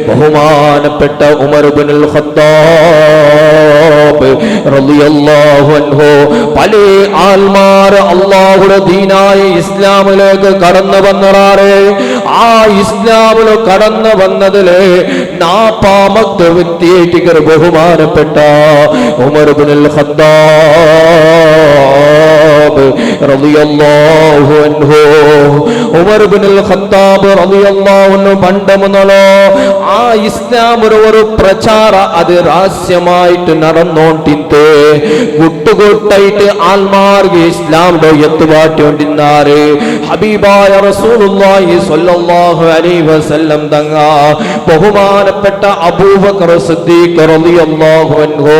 Speaker 1: ബഹുമാനപ്പെട്ട ഉമർ ഇബ്നുൽ ഖത്താബ് റളിയല്ലാഹു അൻഹു പല ആൽമാർ അല്ലാഹുവിന്റെ ദീനായ ഇസ്ലാമിലേക്ക് കടന്നു വന്നറാറ്. ആ ഇസ്ലാമിൽ കടന്നു വന്നതില് നാപ്പാമത്തെ വ്യക്തിയായിട്ട് ബഹുമാനപ്പെട്ട ഉമർ ഇബ്നുൽ ഖത്താബ് റളിയല്ലാഹു അൻഹു. ഉമർ ഇബ്നുൽ ഖത്താബ് റളിയല്ലാഹു അൻഹു പണ്ടമുന്നല്ലോ ആ ഇസ്ലാമിന് ഒരു പ്രചാര അത് രഹസ്യമായിട്ട് നടന്നോണ്ടിട്ട് കൂട്ടുകൂട്ടായിട്ട് ആൽമാർക്ക് ഇസ്ലാമിന്റെ എത്തുപാട്ടിക്കൊണ്ടിരുന്നാറ്. ഹബീബായ റസൂലുള്ളാഹി സ്വല്ലല്ലാഹു അലൈഹി വസല്ലം തങ്ങ ബഹുമാനപ്പെട്ട അബൂബക്കർ സിദ്ദീഖ് റളിയല്ലാഹു അൻഹു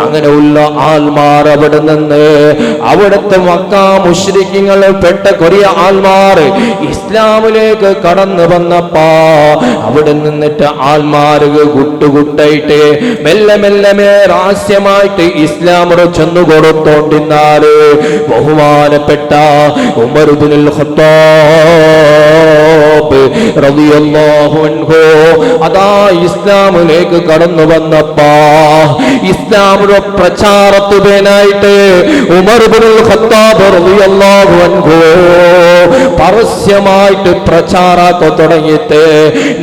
Speaker 1: അങ്ങനെയുള്ള ആൽമാർ അവിടെ നിന്ന് അവിടുത്തെ മക്ക മുശ്രിക്കുകൾ പെട്ട കൊറിയ ആൽമാർ ഇസ്ലാമിലേക്ക് കടന്നു വന്നപ്പോ അവിടെ നിന്നിട്ട് ആൽമാർക്ക് കൂട്ടുകൂട്ടായിട്ട് മെല്ലെ മെല്ലെ രഹസ്യമായിട്ട് ഇസ്ലാമിന് ചെന്നു കൊടുത്തോണ്ടിരുന്നാല് ബഹുമാനപ്പെട്ട ഉമർ ഇബ്നുൽ ഖത്താബ് റളിയല്ലാഹു അൻഹു അതാ ഇസ്ലാമിലേക്ക് കടന്നു വന്നപ്പോ ഇസ്ലാമിന്റെ പ്രചാരത്തിനായിട്ട് ഉമർ ഇബ്നുൽ ഖത്താബ് റളിയല്ലാഹു അൻഹു പരസ്യമായിട്ട് പ്രചാരത്തെ തുടങ്ങിയിട്ട്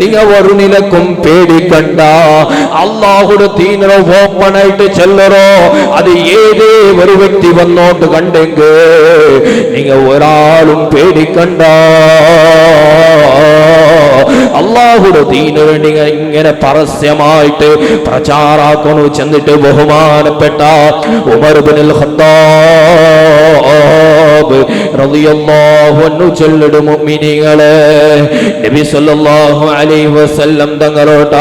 Speaker 1: നിങ്ങൾ ഒരു നിലക്കും പേടിക്കണ്ട, അല്ലാഹുവിന്റെ ദീനിനെ ഓപ്പൺ ആയിട്ട് ചെല്ലറോ. അത് ഏതേ ഒരു വ്യക്തി വന്നോട്ട് കണ്ടെങ്കിൽ നിങ്ങൾ ഒരാളും പേടിക്കണ്ട. അല്ലാഹുവിന്റെ ദീനിന് വേണ്ടി ഇങ്ങനെ പരസ്യമായിട്ട് പ്രചാരാക്കണു. ചെന്നിട്ട് ബഹുമാനപ്പെട്ട ഉമർ ഇബ്നുൽ ഖത്താബ് റളിയല്ലാഹു അൻഹു ചൊല്ലിടു മുഅ്മിനീങ്ങളെ നബി സല്ലല്ലാഹു അലൈഹി വസല്ലം തങ്ങളോട്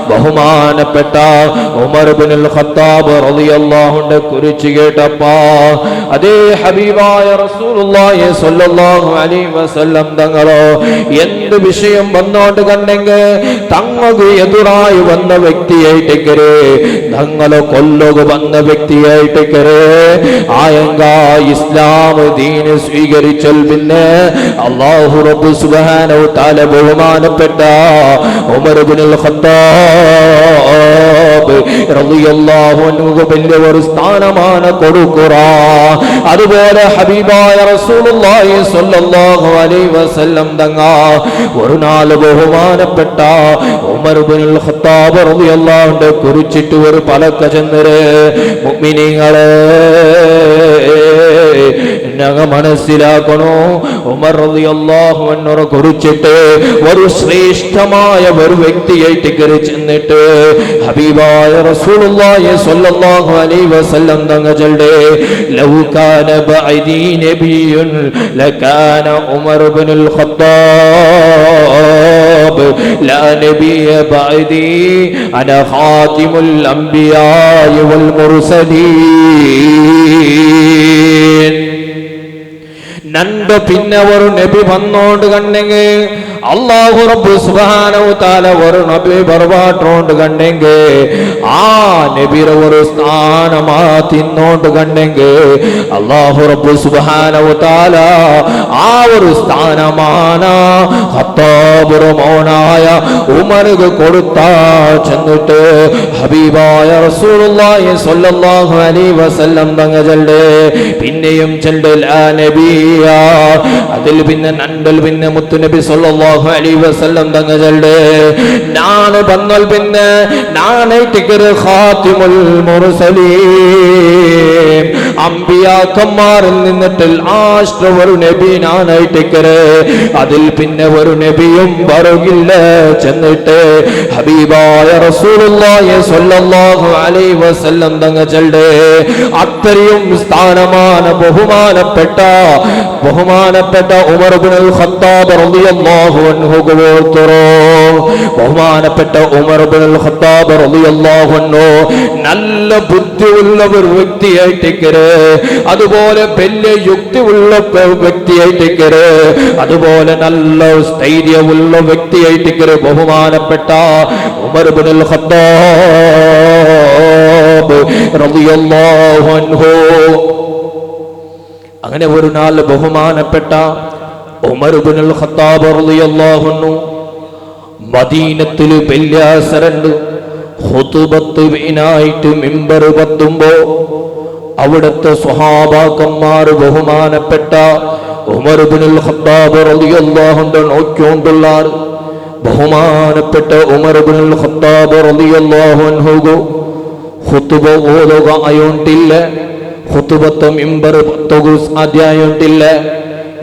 Speaker 1: ബഹുമാനപ്പെട്ട ഉമർ ഇബ്നുൽ ഖത്താബ് റളിയല്ലാഹു അൻഹു കുറിച്ച് കേട്ടപ്പോ അതേ ഹബീബായ റസൂലുള്ളാഹി സ്വല്ലല്ലാഹു അലൈഹി വസല്ലം തങ്ങളോ എന്ത് വിഷയം വന്നോണ്ട് കണ്ടെങ്കിൽ തങ്ങൾക്ക് എതിരായി വന്ന വ്യക്തിയായിട്ടേക്കരെ തങ്ങളെ കൊല്ലുക വന്ന വ്യക്തിയായിട്ടേക്കരെ ആയങ്ക ഇസ്ലാം ദീന് സ്വീകരിച്ചാൽ പിന്നെ അല്ലാഹു റബ്ബ് സുബ്ഹാനഹു തആല ബഹുമാനപ്പെട്ട ഉമർ ഇബ്നുൽ ഖത്താബ് റളിയല്ലാഹു അൻഹു വലിയ ഒരു സ്ഥാനമാണ് കൊടുക്കുക. അതുപോലെ ഹബീബായ റസൂലുള്ളാഹി സ്വല്ലല്ലാഹു അലൈഹി വസല്ലം തങ്ങ ഒരു നാൾ ബഹുമാനപ്പെട്ട ഉമർ ഇബ്നുൽ ഖത്താബ് റളിയല്ലാഹു അൻഹു കുറിച്ചിട്ട് ഒരു പലക ചെന്നരെ മുഅ്മിനീങ്ങളെ ഞങ്ങൾ മനസ്സിലാക്കണോ, ഉമർ റളിയല്ലാഹു അൻഹു കുറിച്ചിട്ട് ഒരു ശ്രേഷ്ഠമായ ഒരു വ്യക്തിയായിട്ട് കയറി ചെന്നിട്ട് ഹബീബായ റസൂലുള്ളാഹി സ്വല്ലല്ലാഹു അലൈഹി വസല്ലം തങ്ങളുടെ ലൗ കാന ബഅദി നബിയ്യുൻ ലകാന ഉമർ ഇബ്നുൽ ഖത്താബ് ലാ നബിയ ബഅദി അന ഖാതിമുൽ അംബിയാ വൽ മുർസലീൻ. നണ്ട് പിന്നെ ഒരു നബി വന്നോണ്ട് കണ്ടെങ്കിൽ അല്ലാഹു റബ്ബ് സുബ്ഹാനഹു തആല ഒരു നബി ബർബാട്ടോണ്ട് കണ്ടെങ്കിൽ ആ നബിയുടെ ഒരു സ്ഥാനമാ തിന്നോണ്ട് കണ്ടെങ്കിൽ അല്ലാഹു റബ്ബ് സുബ്ഹാനഹു തആല ആ ഒരു സ്ഥാനമാണ് ഖത്താബ് മോനായ ഉമർക്ക് കൊടുത്താ ചെന്നിട്ട് ഹബീബായ റസൂലുള്ളാഹി സ്വല്ലല്ലാഹു അലൈഹി വസല്ലം തങ്ങളുടെ പിന്നെയും ചെല്ല് ലാ നബിയ അതിൽ പിന്നെ നണ്ടൽ പിന്നെ മുത്തുനബി സ്വല്ലല്ലാഹു അലൈഹി വസല്ലം തങ്ങളുടെ നാണ് വന്നൽ പിന്നെ നാണൈറ്റ് ഖാതിമുൽ മുർസലീൻ അംബിയാക്കന്മാരിൽ നിന്നിട്ട് ലാസ്റ്റ് ഒരു നബി നാണൈറ്റ് അതിൽ പിന്നെ ഒരു നബിയും വരില്ല ചെന്നിട്ട് ഹബീബായ റസൂലുള്ളാഹി സ്വല്ലല്ലാഹു അലൈഹി വസല്ലം തങ്ങളുടെ അത്രയും സ്ഥാനമാണ് ബഹുമാനപ്പെട്ട ഉമർ ഇബ്നുൽ ഖത്താബ് റളിയല്ലാഹു അൻഹു ഗോത്രോ. ബഹുമാനപ്പെട്ട ഉമർ ഇബ്നുൽ ഖത്താബ് റളിയല്ലാഹു അൻഹു നല്ല ബുദ്ധിയുള്ള ഒരു വ്യക്തിയായിട്ട്, അതുപോലെ വലിയ യുക്തിയുള്ള വ്യക്തിയായിട്ട്, അതുപോലെ നല്ല സ്ഥൈര്യമുള്ള വ്യക്തിയായിട്ട് ബഹുമാനപ്പെട്ട ഉമർ ഇബ്നുൽ ഖത്താബ് റളിയല്ലാഹു അൻഹു. അങ്ങനെ ഒരു നാൾ ബഹുമാനപ്പെട്ട ഉമർ ഇബ്നുൽ ഖത്താബ് റളിയല്ലാഹു അൻഹു മദീനത്തിൽ വലിയ സരണ്ട് ഖുതുബത്തുവിനായിട്ട് മിമ്പർ പത്തുമ്പോ അവിടുത്തെ സ്വഹാബാക്കന്മാർ ബഹുമാനപ്പെട്ട ഉമർ ഇബ്നുൽ ഖത്താബ് റളിയല്ലാഹു അൻഹു നോക്കിക്കൊണ്ടുള്ള ബഹുമാനപ്പെട്ട ഉമർ ഇബ്നുൽ ഖത്താബ് റളിയല്ലാഹു അൻഹു ഖുതുബ ഓതുക ആയോണ്ടില്ല, ഖുതുബത്ത് മിമ്പർ പത്തുക സാധ്യമായിട്ടില്ല.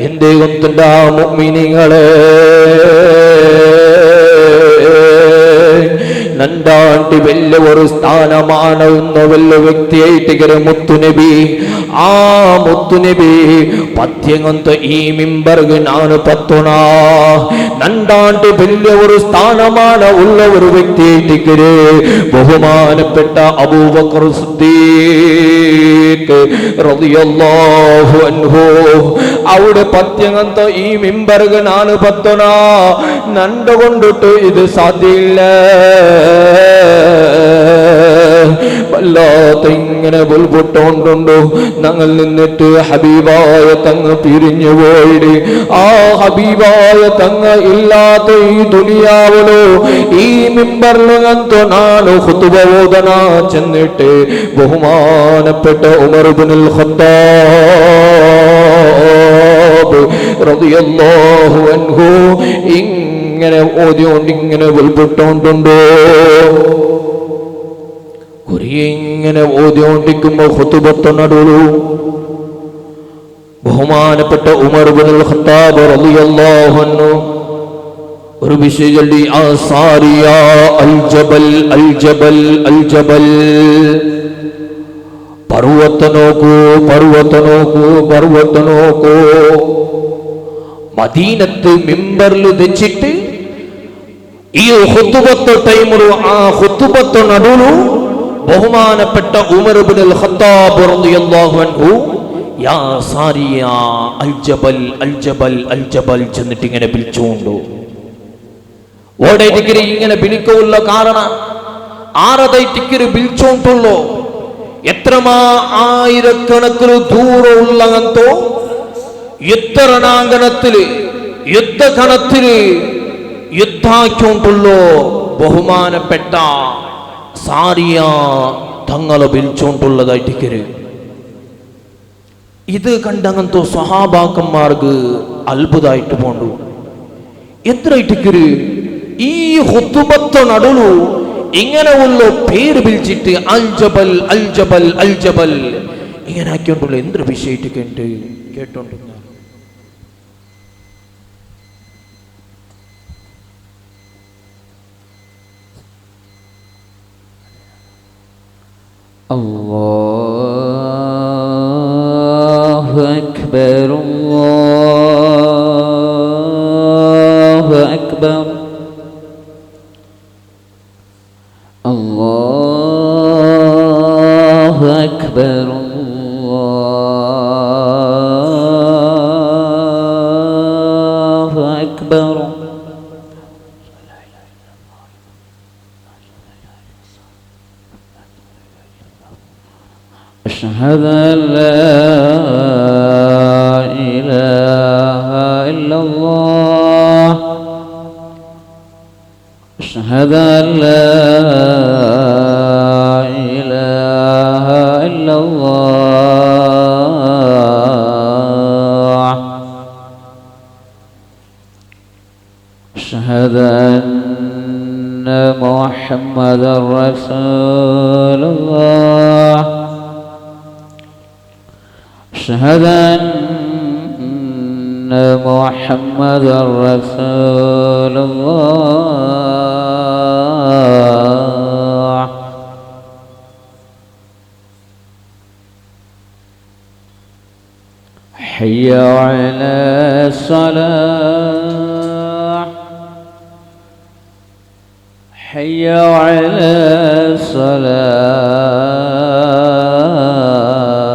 Speaker 1: എന്തേ കൊണ്ട മുഅ്മിനീങ്ങളെ നണ്ടാണ്ട് വലിയ ഒരു സ്ഥാനമാണ് വലിയ വ്യക്തിയായിട്ട് മുത്തുനബി. ആ മുത്തുനബി പദ്യങ്ങന്ത ഈ മിമ്പർക്ക് നാണ് പത്തുണ നണ്ടാണ്ട് വലിയ ഒരു സ്ഥാനമാണ് ഉള്ള ഒരു വ്യക്തിയായിട്ട് ബഹുമാനപ്പെട്ട അബൂബക്കർ സിദ്ദീഖ് റളിയല്ലാഹു അൻഹു അവിടെ പദ്യങ്ങന്ത ഈ മിമ്പർക്ക് നാണ് പത്തുണ നണ്ടുകൊണ്ടിട്ട് ഇത് സാധ്യമില്ല. വല്ലാത്ത ഇങ്ങനെ ബുൽബുട്ടോണ്ടുണ്ടോ ഞങ്ങൾ നിന്നിട്ട് ഹബീബായ തങ്ങ് പിരിഞ്ഞു പോയിട്ട് ആ ഹബീബായ തങ്ങ ഇല്ലാത്ത ഈ ദുനിയാവിലോ ഈ മിമ്പറിലോ നാളെ ഖുതുബ ഓതന ചെന്നിട്ട് ബഹുമാനപ്പെട്ട ഉമർ ഇബ്നുൽ ഖത്താബ് റളിയല്ലാഹു അൻഹു ഇങ്ങനെ ഓതിയോണ്ട് ഇങ്ങനെ ബുൽബുട്ടോണ്ടുണ്ടോ ഇങ്ങനെ ഓതിയോണ്ടിരിക്കുമ്പോ ഖുതുബത്ത് നടുലു ബഹുമാനപ്പെട്ട ഉമർ ഇബ്നുൽ ഖത്താബ് റളിയല്ലാഹു അൻഹു ഒരു വിഷയം ചൊല്ലി ആസാരിയ അൽ ജബൽ അൽ ജബൽ അൽ ജബൽ പർവ്വത നോക്കൂ പർവ്വത നോക്കൂ പർവ്വത നോക്കൂ. മദീനത്ത് മിമ്പറിൽ വെച്ചിട്ട് ഈ ഖുതുബത്ത് ടൈമിലു ആ ഖുതുബത്ത് നടുലു ബഹുമാനപ്പെട്ട ഉമർ ഇബ്നുൽ ഖത്താബ് റളിയല്ലാഹു അൻഹു യാ സാരിയ അൽ ജബൽ അൽ ജബൽ അൽ ജബൽ ചെന്നിട്ട് ഇങ്ങനെ വിളിച്ചുകൊണ്ടു. ഓടെ ടിക്കറി ഇങ്ങനെ വിളിക്കുള്ള കാരണം ആറതൈ ടിക്കറി വിളിച്ചോണ്ടുള്ളൂ. എത്രമാ ആയിരക്കണക്കിന് ദൂരമുള്ളങ്ങന്തോ യുദ്ധരണാങ്കണത്തില് യുദ്ധകണത്തില് യുദ്ധാക്കൊണ്ടുള്ളൂ ബഹുമാനപ്പെട്ട സാരിയ തങ്ങളെ വിളിച്ചോണ്ടുള്ളതായിട്ടിക്കര്. ഇത് കണ്ടങ്ങനത്തെ സ്വഹാബാക്കന്മാർക്ക് അത്ഭുതമായിട്ട് പോണ്ടു. എത്രയിട്ടിക്കര് ഈ ഹുത്തുബത്ത് നടുലു ഇങ്ങനെ ഉള്ള പേര് വിളിച്ചിട്ട് അൽ ജബൽ അൽ ജബൽ അൽ ജബൽ ഇങ്ങനെ ആക്കിയോണ്ടുള്ള എന്തൊരു വിഷയമായിട്ട് കേട്ടോണ്ട്
Speaker 2: അല്ലാഹു അക്ബർ അല്ലാഹു അക്ബർ അല്ലാഹു അക്ബർ അല്ലാഹു അക്ബർ. أشهد أن لا إله إلا الله أشهد أن لا إله إلا الله أشهد أن محمدا رسول الله أشهد أن محمدا رسول الله حي على الصلاة حي على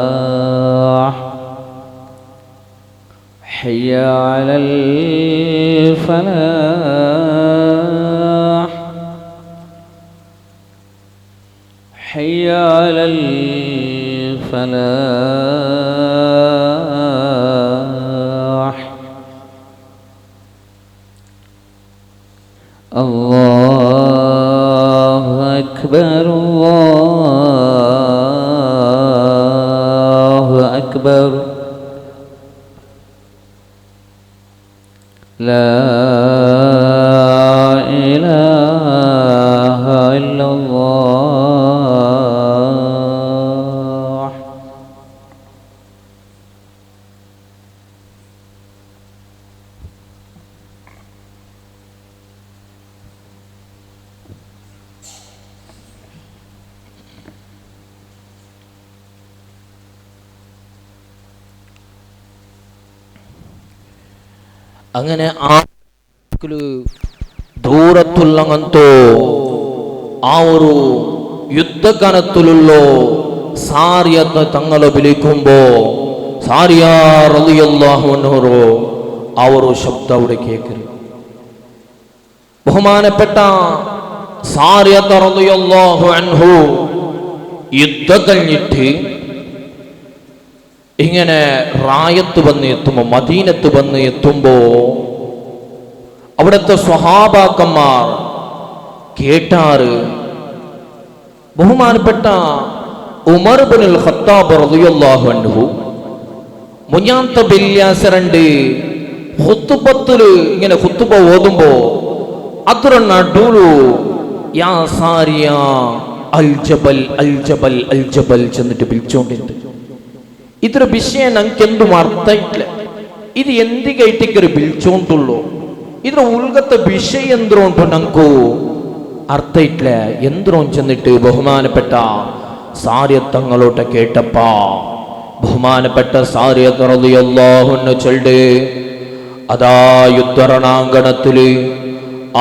Speaker 2: الصلاة حي على الفلاح حي على الفلاح. الله أكبر الله أكبر لا إله إلا الله.
Speaker 1: അങ്ങനെ ആ ദൂരത്തുള്ളങ്ങന്തോ ആ ഒരു യുദ്ധകണത്തിലുള്ളോ സാരിയത്തെ തങ്ങളെ വിളിക്കുമ്പോ സാരിയ റളിയല്ലാഹു അൻഹു ആ ഒരു ശബ്ദം അവിടെ കേൾക്കരുത്. ബഹുമാനപ്പെട്ട സാരിയത്ത് റളിയല്ലാഹു അൻഹു യുദ്ധം കഴിഞ്ഞിട്ട് ഇങ്ങനെ റായത്ത് വന്ന് എത്തുമ്പോ മദീനത്ത് വന്ന് എത്തുമ്പോ അവിടുത്തെ സ്വഹാബാക്കന്മാർ കേട്ടാറ് ബഹുമാനപ്പെട്ട ഉമർ ഇബ്നുൽ ഖത്താബ് റളിയല്ലാഹു അൻഹു മുഞ്ഞാത്ത ബില്യാസരണ്ട് ഖുത്ബത്തുല് ഇങ്ങനെ ഖുത്ബ ഓതുമ്പോ അത്ര നടുലു യാ സാരിയ അൽ ജബൽ അൽ ജബൽ അൽ ജബൽ ചെന്നിട്ട് വിളിച്ചോണ്ടിരുന്നു. ഇതൊരു വിഷയം ഞങ്ങൾക്ക് എന്തും അർത്ഥമില്ല. ഇത് എന്തികൈറ്റൊരു വിളിച്ചോണ്ടുള്ളൂ. ഇದ್ರ ഉൽഗത്തെ വിഷയം എന്തോ ഉണ്ടോ ഞങ്ങൾക്ക് അർത്ഥമില്ല. എന്തോ ചെന്നിട്ട് ബഹുമാനപ്പെട്ട സാരിയത്തങ്ങളോട്ട് കേട്ടപ്പാ ബഹുമാനപ്പെട്ട സാരിയത്ത് റളിയല്ലാഹു അൻഹു ചൊല്ല് അതാ യുദ്ധരണാങ്കണത്തില്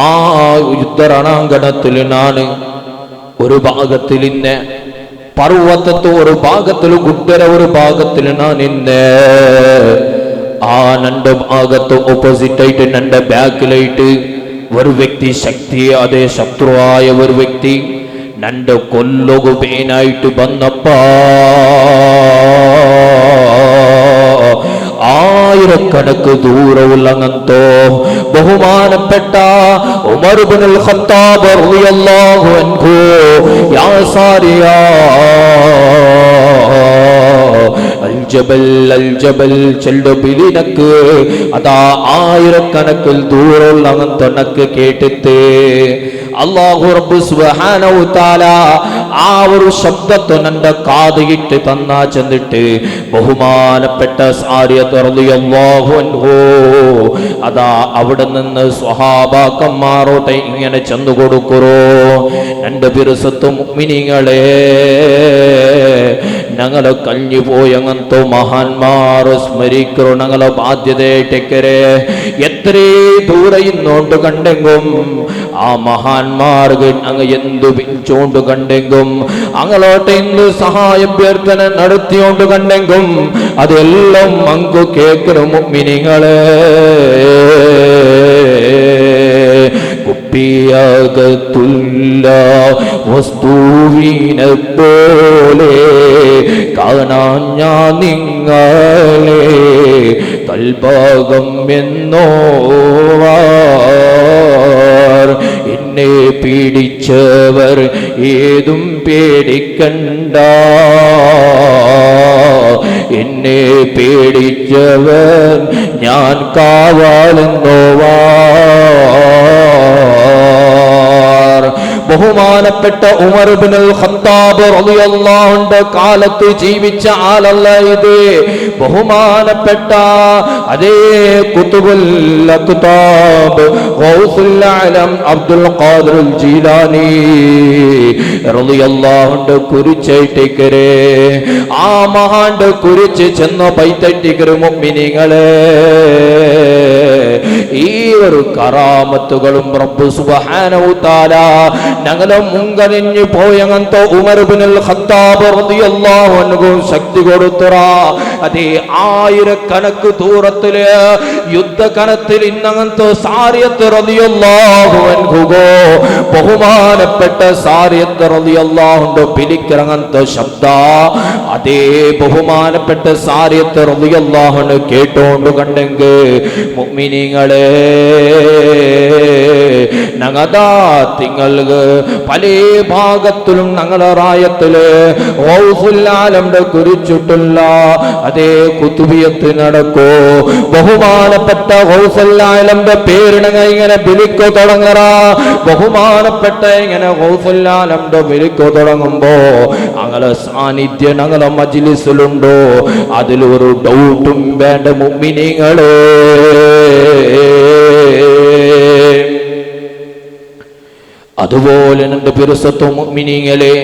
Speaker 1: ആ യുദ്ധരണാങ്കണത്തില് നാണ് ഒരു ഭാഗത്തിൽ ഇന്ന് പർവ്വതത്ത് ഒരു ഭാഗത്തിൽ കുട്ടര ഒരു ഭാഗത്തിൽ ഞാൻ ഇന്ന് ആ രണ്ട് ഭാഗത്ത് ഓപ്പോസിറ്റ് ആയിട്ട് രണ്ട് ബാക്കിലായിട്ട് ഒരു വ്യക്തി ശക്തി അതേ ശത്രുവായ ഒരു വ്യക്തി രണ്ട് കൊല്ലുകേനായിട്ട് വന്നപ്പാ ആയിരക്കണക്ക് ദൂരമുള്ളങ്ങന്തോ ബഹുമാനപ്പെട്ട ഉമർ ഇബ്നുൽ ഖത്താബ് റളിയല്ലാഹു അൻഹു യാ സാരിയ അൽ ചെല്ലു ബിലിനക്ക് അതാ ആയിരക്കണക്കിൽ ദൂരമുള്ള അങ്ങനത്തെ കേട്ടിട്ട് അല്ലാഹു റബ്ബ് സുബ്ഹാനഹു തആല ആ ഒരു ശബ്ദത്തെ എൻ്റെ കാതിയിട്ട് തന്നാ ചെന്നിട്ട് ബഹുമാനപ്പെട്ട സാരിയത്ത് റളിയല്ലാഹു അൻഹു അതാ അവിടെ നിന്ന് സ്വഹാബാക്കന്മാരോട്ട് ഇങ്ങനെ ചെന്നു കൊടുക്കുറോ എൻ്റെ ബിർസത്ത് മുഅ്മിനീങ്ങളെ ഞങ്ങളെ കഴിഞ്ഞു പോയി അങ്ങനത്തെ മഹാന്മാർ സ്മരിക്കറോ ഞങ്ങളെ ബാധ്യതയായിട്ടേക്കരെ എത്രേ ദൂരെ ഇന്നോണ്ട് കണ്ടെങ്കും ആ മഹാന്മാർക്ക് അങ്ങ് എന്തു വിളിച്ചോണ്ട് കണ്ടെങ്കും അങ്ങോട്ട് എന്ത് സഹായാഭ്യർത്ഥന നടത്തിയോണ്ട് കണ്ടെങ്കും അതെല്ലാം അങ്ങ് കേൾക്കണം മുഅ്മിനീങ്ങളെ കുപ്പിയകത്തുള്ള വസ്തുവിനെ പോലെ കാണാൻ ഞാൻ നിങ്ങളെ തൽഭാഗം എന്നോവാർ എന്നെ പീഡിച്ചവർ ഏതും പേടിക്കണ്ട എന്നെ പേടിച്ചവർ ഞാൻ കാവാലെന്നോവാർ ബഹുമാനപ്പെട്ട ഉമർ ഇബ്നുൽ ഖത്താബ് റളിയല്ലാഹു അൻഹു കാലത്ത് ജീവിച്ച ആളല്ല ഇത് ബഹുമാനപ്പെട്ട അതേ കുതുബുൽ അഖ്താബ് ഗൗസുൽ ആലം അബ്ദുൽ ഖാദിർ ജീലാനി റളിയല്ലാഹു അൻഹു കുറിച്ചേറ്റിക്കരെ ആ മഹാന്റെ കുറിച്ച് ചെന്ന പൈതട്ടിക്കരു മുഅ്മിനീങ്ങളെ ഈ ഒരു കറാമത്തുകളും റബ്ബ് സുബ്ഹാനഹു തആല ഞങ്ങളെ മുൻകഴിഞ്ഞു പോയങ്ങനത്തെ ഉമർ ഇബ്നുൽ ഖത്താബ് റളിയല്ലാഹു അൻഹു ശക്തി കൊടുത്തറാ അതേ ആയിരക്കണക്ക് ദൂരത്തില് യുദ്ധകണത്തിൽ ഇന്നങ്ങനത്തെ സാരിയത്ത് റളിയല്ലാഹു അൻഹു ബഹുമാനപ്പെട്ട സാരിയത്ത് റളിയല്ലാഹു അൻഹു പിലിക്കിറങ്ങനത്തെ ശബ്ദ അതേ ബഹുമാനപ്പെട്ട സാരിയത്ത് റളിയല്ലാഹു അൻഹു കേട്ടോണ്ട് കണ്ടെങ്കിൽ മുഅ്മിനീങ്ങളെ ഞങ്ങതാ നിങ്ങൾക്ക് പല ഭാഗത്തിലും ഞങ്ങളുടെ റായത്തില് ഗൗസുൽ ആലമിനെ കുറിച്ചിട്ടുള്ള അതേ കുതുബിയത്ത് നടക്കോ ബഹുമാനപ്പെട്ട ഗൗസുൽ ആലമിന്റെ പേര് ഞങ്ങൾ ഇങ്ങനെ വിളിക്കോ തുടങ്ങറ ബഹുമാനപ്പെട്ട ഇങ്ങനെ ഗൗസുൽ ആലമിന്റെ വിളിക്കോ തുടങ്ങുമ്പോ ഞങ്ങളെ സാന്നിധ്യം ഞങ്ങളെ മജ്ലിസിലുണ്ടോ അതിലൊരു ഡൗട്ടും വേണ്ട മുഅ്മിനീങ്ങളെ അതുപോലെ എൻ്റെ ബിർസത്ത് മുഅ്മിനീങ്ങളെ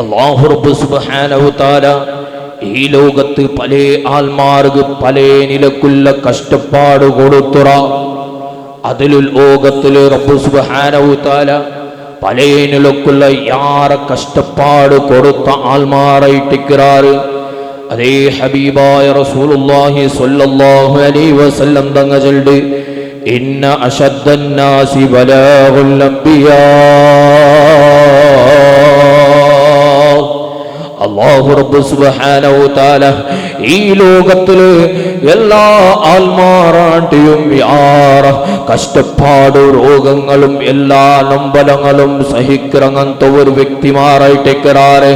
Speaker 1: അല്ലാഹു റബ്ബ് സുബ്ഹാനഹു തആല ഈ ലോകത്ത് പല ആൾമാർക്ക് പല നിലക്കുള്ള കഷ്ടപ്പാട് കൊടുത്തുറ അതിൽ ലോകത്തിൽ റബ്ബ് സുബ്ഹാനഹു തആല പല നിലക്കുള്ള യാറെ കഷ്ടപ്പാട് കൊടുത്ത ആൾമാരായിട്ടിക്കറാറ് അതേ ഹബീബായ റസൂലുള്ളാഹി സ്വല്ലല്ലാഹു അലൈഹി വസല്ലം തങ്ങൾ ചൊല്ലി ഇന്ന അശദ്ദന്നാസി ബലാഗുൽ അംബിയാ അല്ലാഹു റബ്ബ് സുബ്ഹാനഹു തആല ഈ ലോകത്തില് എല്ലാ ആൾമാറാണ്ടിയും യാറ കഷ്ടപ്പാട് രോഗങ്ങളും എല്ലാ നൊമ്പലങ്ങളും സഹിக்கிறങ്ങനത്തെ ഒരു വ്യക്തിമാരായിട്ടിക്കറാറ്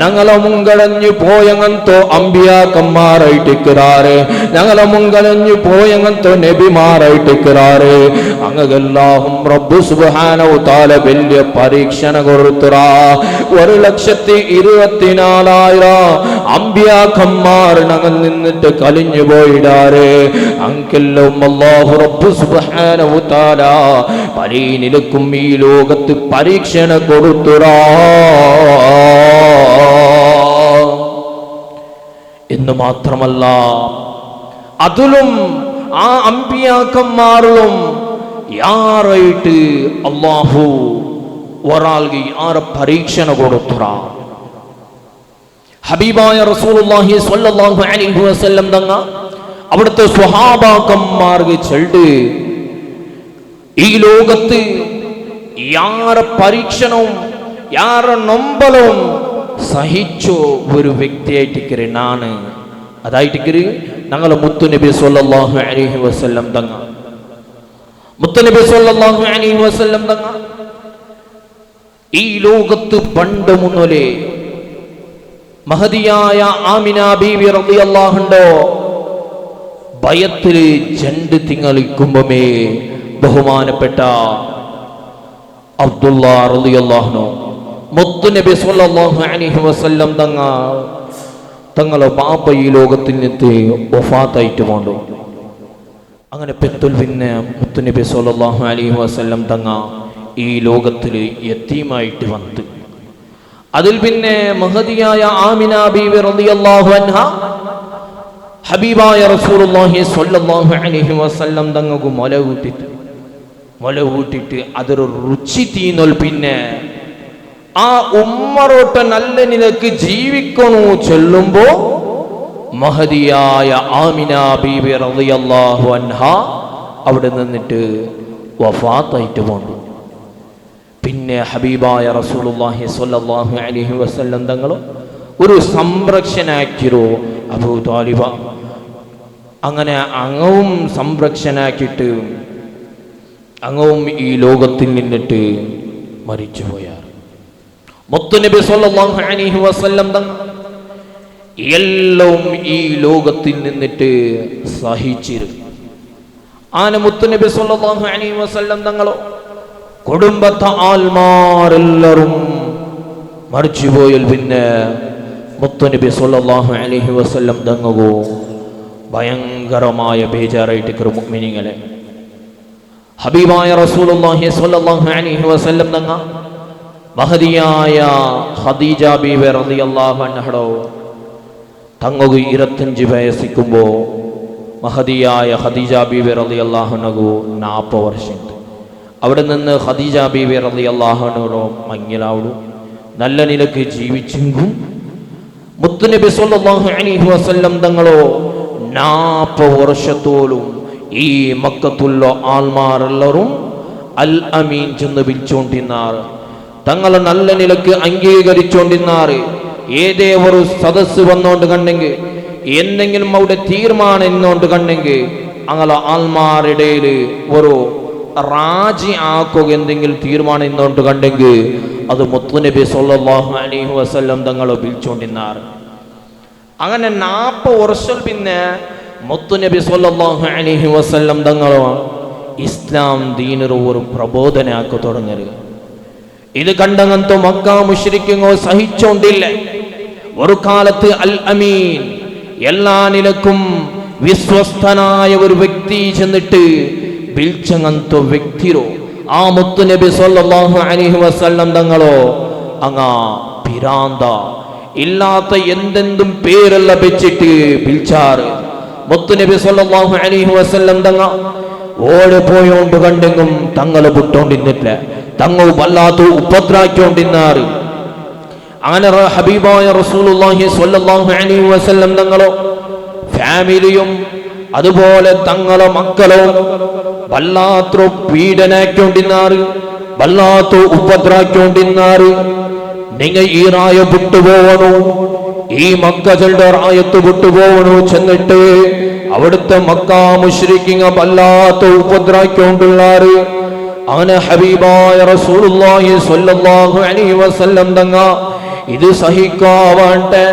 Speaker 1: ഞങ്ങളെ മുൻകടഞ്ഞു പോയങ്ങനത്തെ അമ്പിയാക്കന്മാരായിട്ടിക്കറാറ് ഞങ്ങളെ മുൻകടഞ്ഞു പോയങ്ങനത്തെ നബിമാരായിട്ടിക്കറാറ് അങ്ങെല്ലാഹും റബ്ബ് സുബ്ഹാനഹു തആല വലിയ പരീക്ഷണ കൊടുത്തുറാ 1,24,000 അമ്പിയാക്കന്മാർ ഞങ്ങൾ നിന്നിട്ട് കലിഞ്ഞു പോയിടാറ് അങ്കെല്ലാം അല്ലാഹു റബ്ബ് സുബ്ഹാനഹു തആല പരീനിലക്കും ഈ ലോകത്ത് പരീക്ഷണ കൊടുത്തുറാ എന്ന് മാത്രമല്ല അതിലും ആ അമ്പിയാക്കന്മാരിലും യാറായിട്ട് അല്ലാഹു ഒരാൾക്ക് യാറെ പരീക്ഷണ കൊടുത്തുറാ ഹബീബായ റസൂലുള്ളാഹി സ്വല്ലല്ലാഹു അലൈഹി വസല്ലം തങ്ങ അവിടുത്തെ സ്വഹാബാക്കന്മാർക്ക് ചെല്ല് ഈ ലോകത്ത് യാറെ പരീക്ഷണവും യാറെ നൊമ്പലവും സഹിച്ചോ ഒരു വ്യക്തിയായിട്ടിക്കര് നാണ് അതായിട്ടിക്കര് ഞങ്ങളെ മുത്തുനബി സ്വല്ലല്ലാഹു അലൈഹി വസല്ലം തങ്ങ മുത്തുനബി സ്വല്ലല്ലാഹു അലൈഹി വസല്ലം തങ്ങ ഈ ലോകത്ത് പണ്ട് മുന്നോലെ മഹദിയായ ആമിന ബീവി റളിയല്ലാഹു അൻഹോ ഭയത്തില് ജണ്ട് തിങ്ങളിക്കുമ്പമേ ബഹുമാനപ്പെട്ട അബ്ദുല്ലാ റളിയല്ലാഹു അൻഹു മുത്തു നബി സല്ലല്ലാഹു അലൈഹി വസല്ലം തങ്ങളെ ബാപ്പ ഈ ലോകത്തിൽ നിന്ന് വഫാത്തായിട്ട് പോണ്ടു. അങ്ങനെ പെത്തുൽ പിന്നെ മുത്തു നബി സല്ലല്ലാഹു അലൈഹി വസല്ലം തങ്ങ ഈ ലോകത്തിൽ യതീമായിട്ട് വന്നു. അതിൽ പിന്നെ മഹദിയായ ആമിന ബീവി റളിയല്ലാഹു അൻഹ ഹബീബായ റസൂലുള്ളാഹി സ്വല്ലല്ലാഹു അലൈഹി വസല്ലം തങ്ങക്ക് മുല കൂട്ടിട്ട് അതൊരു രുചി തീന്നൽ. പിന്നെ ആ ഉമ്മറോട്ട് നല്ല നിലക്ക് ജീവിക്കണു ചൊല്ലുമ്പോ മഹദിയായ ആമിന ബീവി റളിയല്ലാഹു അൻഹ അവിടെ നിന്നിട്ട് വഫാത്തായിട്ട് പോന്നു. പിന്നെ ഹബീബായ റസൂലുള്ളാഹി സ്വല്ലല്ലാഹു അലൈഹി വസല്ലം തങ്ങൾ ഒരു സംരക്ഷനാക്കിയോ അബൂ താലിബ. അങ്ങനെ അങ്ങവും സംരക്ഷനാക്കിയിട്ട് അങ്ങവും ഈ ലോകത്തിൽ നിന്നിട്ട് മരിച്ചുപോയാർ. മുത്തുനബി സ്വല്ലല്ലാഹു അലൈഹി വസല്ലം തങ്ങൾ എല്ലാം ഈ ലോകത്തിൽ നിന്നിട്ട് സഹിച്ചിരുന്നു. ആന മുത്തുനബി സ്വല്ലല്ലാഹു അലൈഹി വസല്ലം തങ്ങളോ കുടുംബത്തെ ആൽമാരെല്ലാരും മരിച്ചുപോയാൽ പിന്നെ മുത്തുനബി സ്വല്ലല്ലാഹു അലൈഹി വസല്ലം തങ്ങോ ഭയങ്കരമായ ബേജാറായിട്ട് മുഅ്മിനീങ്ങളെ ഹബീബായ റസൂലുള്ളാഹി സ്വല്ലല്ലാഹു അലൈഹി വസല്ലം തങ്ങ മഹദിയായ ഖദീജ ബീവി റളിയല്ലാഹു അൻഹയുടെ തങ്ങക്ക് 25 വയസ്സിക്കുമ്പോ മഹദിയായ ഖദീജ ബീവി റളിയല്ലാഹു അൻഹു 40 വർഷം. അവിടെ നിന്ന് ഖദീജ ബീവി റളിയല്ലാഹു അൻഹയുടെ മങ്ങിലാവുന്നു നല്ല നിലക്ക് ജീവിച്ചെങ്കും മുത്തുനബി സ്വല്ലല്ലാഹു അലൈഹി വസല്ലം തങ്ങളോ 40 വർഷത്തോളം ഈ മക്കത്തുള്ള ആൾമാരെല്ലാരും അൽ അമീൻ ചെന്ന് വിളിച്ചോണ്ടിരുന്നാർ. തങ്ങളെ നല്ല നിലക്ക് അംഗീകരിച്ചോണ്ടിരുന്നാർ. ഏതേ ഒരു സദസ് വന്നോണ്ട് കണ്ടെങ്കിൽ എന്തെങ്കിലും അവിടെ തീർമാനം എന്നോണ്ട് കണ്ടെങ്കിൽ അങ്ങനെ ആൾമാരുടെ ഒരു റാജി ആക്കുക എന്തെങ്കിലും തീർമാനം എന്നോണ്ട് കണ്ടെങ്കിൽ അത് മുത്തുനബി സ്വല്ലല്ലാഹു അലൈഹി വസല്ലം തങ്ങളെ വിളിച്ചോണ്ടിരുന്നാർ. അങ്ങനെ 40 വർഷം പിന്നെ മുത്തുനബി സ്വല്ലല്ലാഹു അലൈഹി വസല്ലം തങ്ങളോ ഇസ്ലാം ദീനൊരു ഒരു പ്രബോധനാക്കി തുടങ്ങരുത്. ഇത് കണ്ടങ്ങനത്തെ മക്ക മുശ്രിക്കോ സഹിച്ചോണ്ടില്ല. ഒരു കാലത്ത് അൽ അമീൻ എല്ലാ നിലക്കും വിശ്വസ്തനായ ഒരു വ്യക്തി ചെന്നിട്ട് വിളിച്ചങ്ങനത്തെ വ്യക്തിരോ ആ മുത്തുനബി സ്വല്ലല്ലാഹു അലൈഹി വസല്ലം തങ്ങളോ അങ്ങാ പിരാന്ത ഇല്ലാത്ത എന്തെന്തും പേരെല്ലാം വെച്ചിട്ട് വിളിച്ചാറ്. മുത്തുനബി സ്വല്ലല്ലാഹു അലൈഹി വസല്ലം തങ്ങ ഓടി പോയോണ്ട് കണ്ടെങ്കും തങ്ങള് വിട്ടോണ്ടിരുന്നില്ല. തങ്ങൾ വല്ലാത്ത ഉപദ്രാക്കിക്കൊണ്ടിരുന്നാറ്. അങ്ങനെ ഹബീബായ റസൂലുള്ളാഹി സ്വല്ലല്ലാഹു അലൈഹി വസല്ലം തങ്ങളോ ഫാമിലിയും അതുപോലെ തങ്ങളെ മക്കളോ വല്ലാത്ത പീഡനാക്കിക്കൊണ്ടിരുന്നാറ്, വല്ലാത്ത ഉപദ്രാക്കിക്കൊണ്ടിരുന്നാറ്. നിങ്ങൾ ഈ റായ വിട്ടുപോകണോ, ഈ മക്കളുടെ റായത്ത് വിട്ടുപോകണോ ചെന്നിട്ട് അവിടുത്തെ മക്കാ മുശ്രിക്കീങ്ങൾ വല്ലാത്ത ഉപദ്രാക്കിക്കൊണ്ടുള്ളാറ്. അങ്ങനെ ഹബീബായ റസൂലുള്ളാഹി സ്വല്ലല്ലാഹു അലൈഹി വസല്ലം തങ്ങ ഇത് സഹിക്കാവാണ്ട്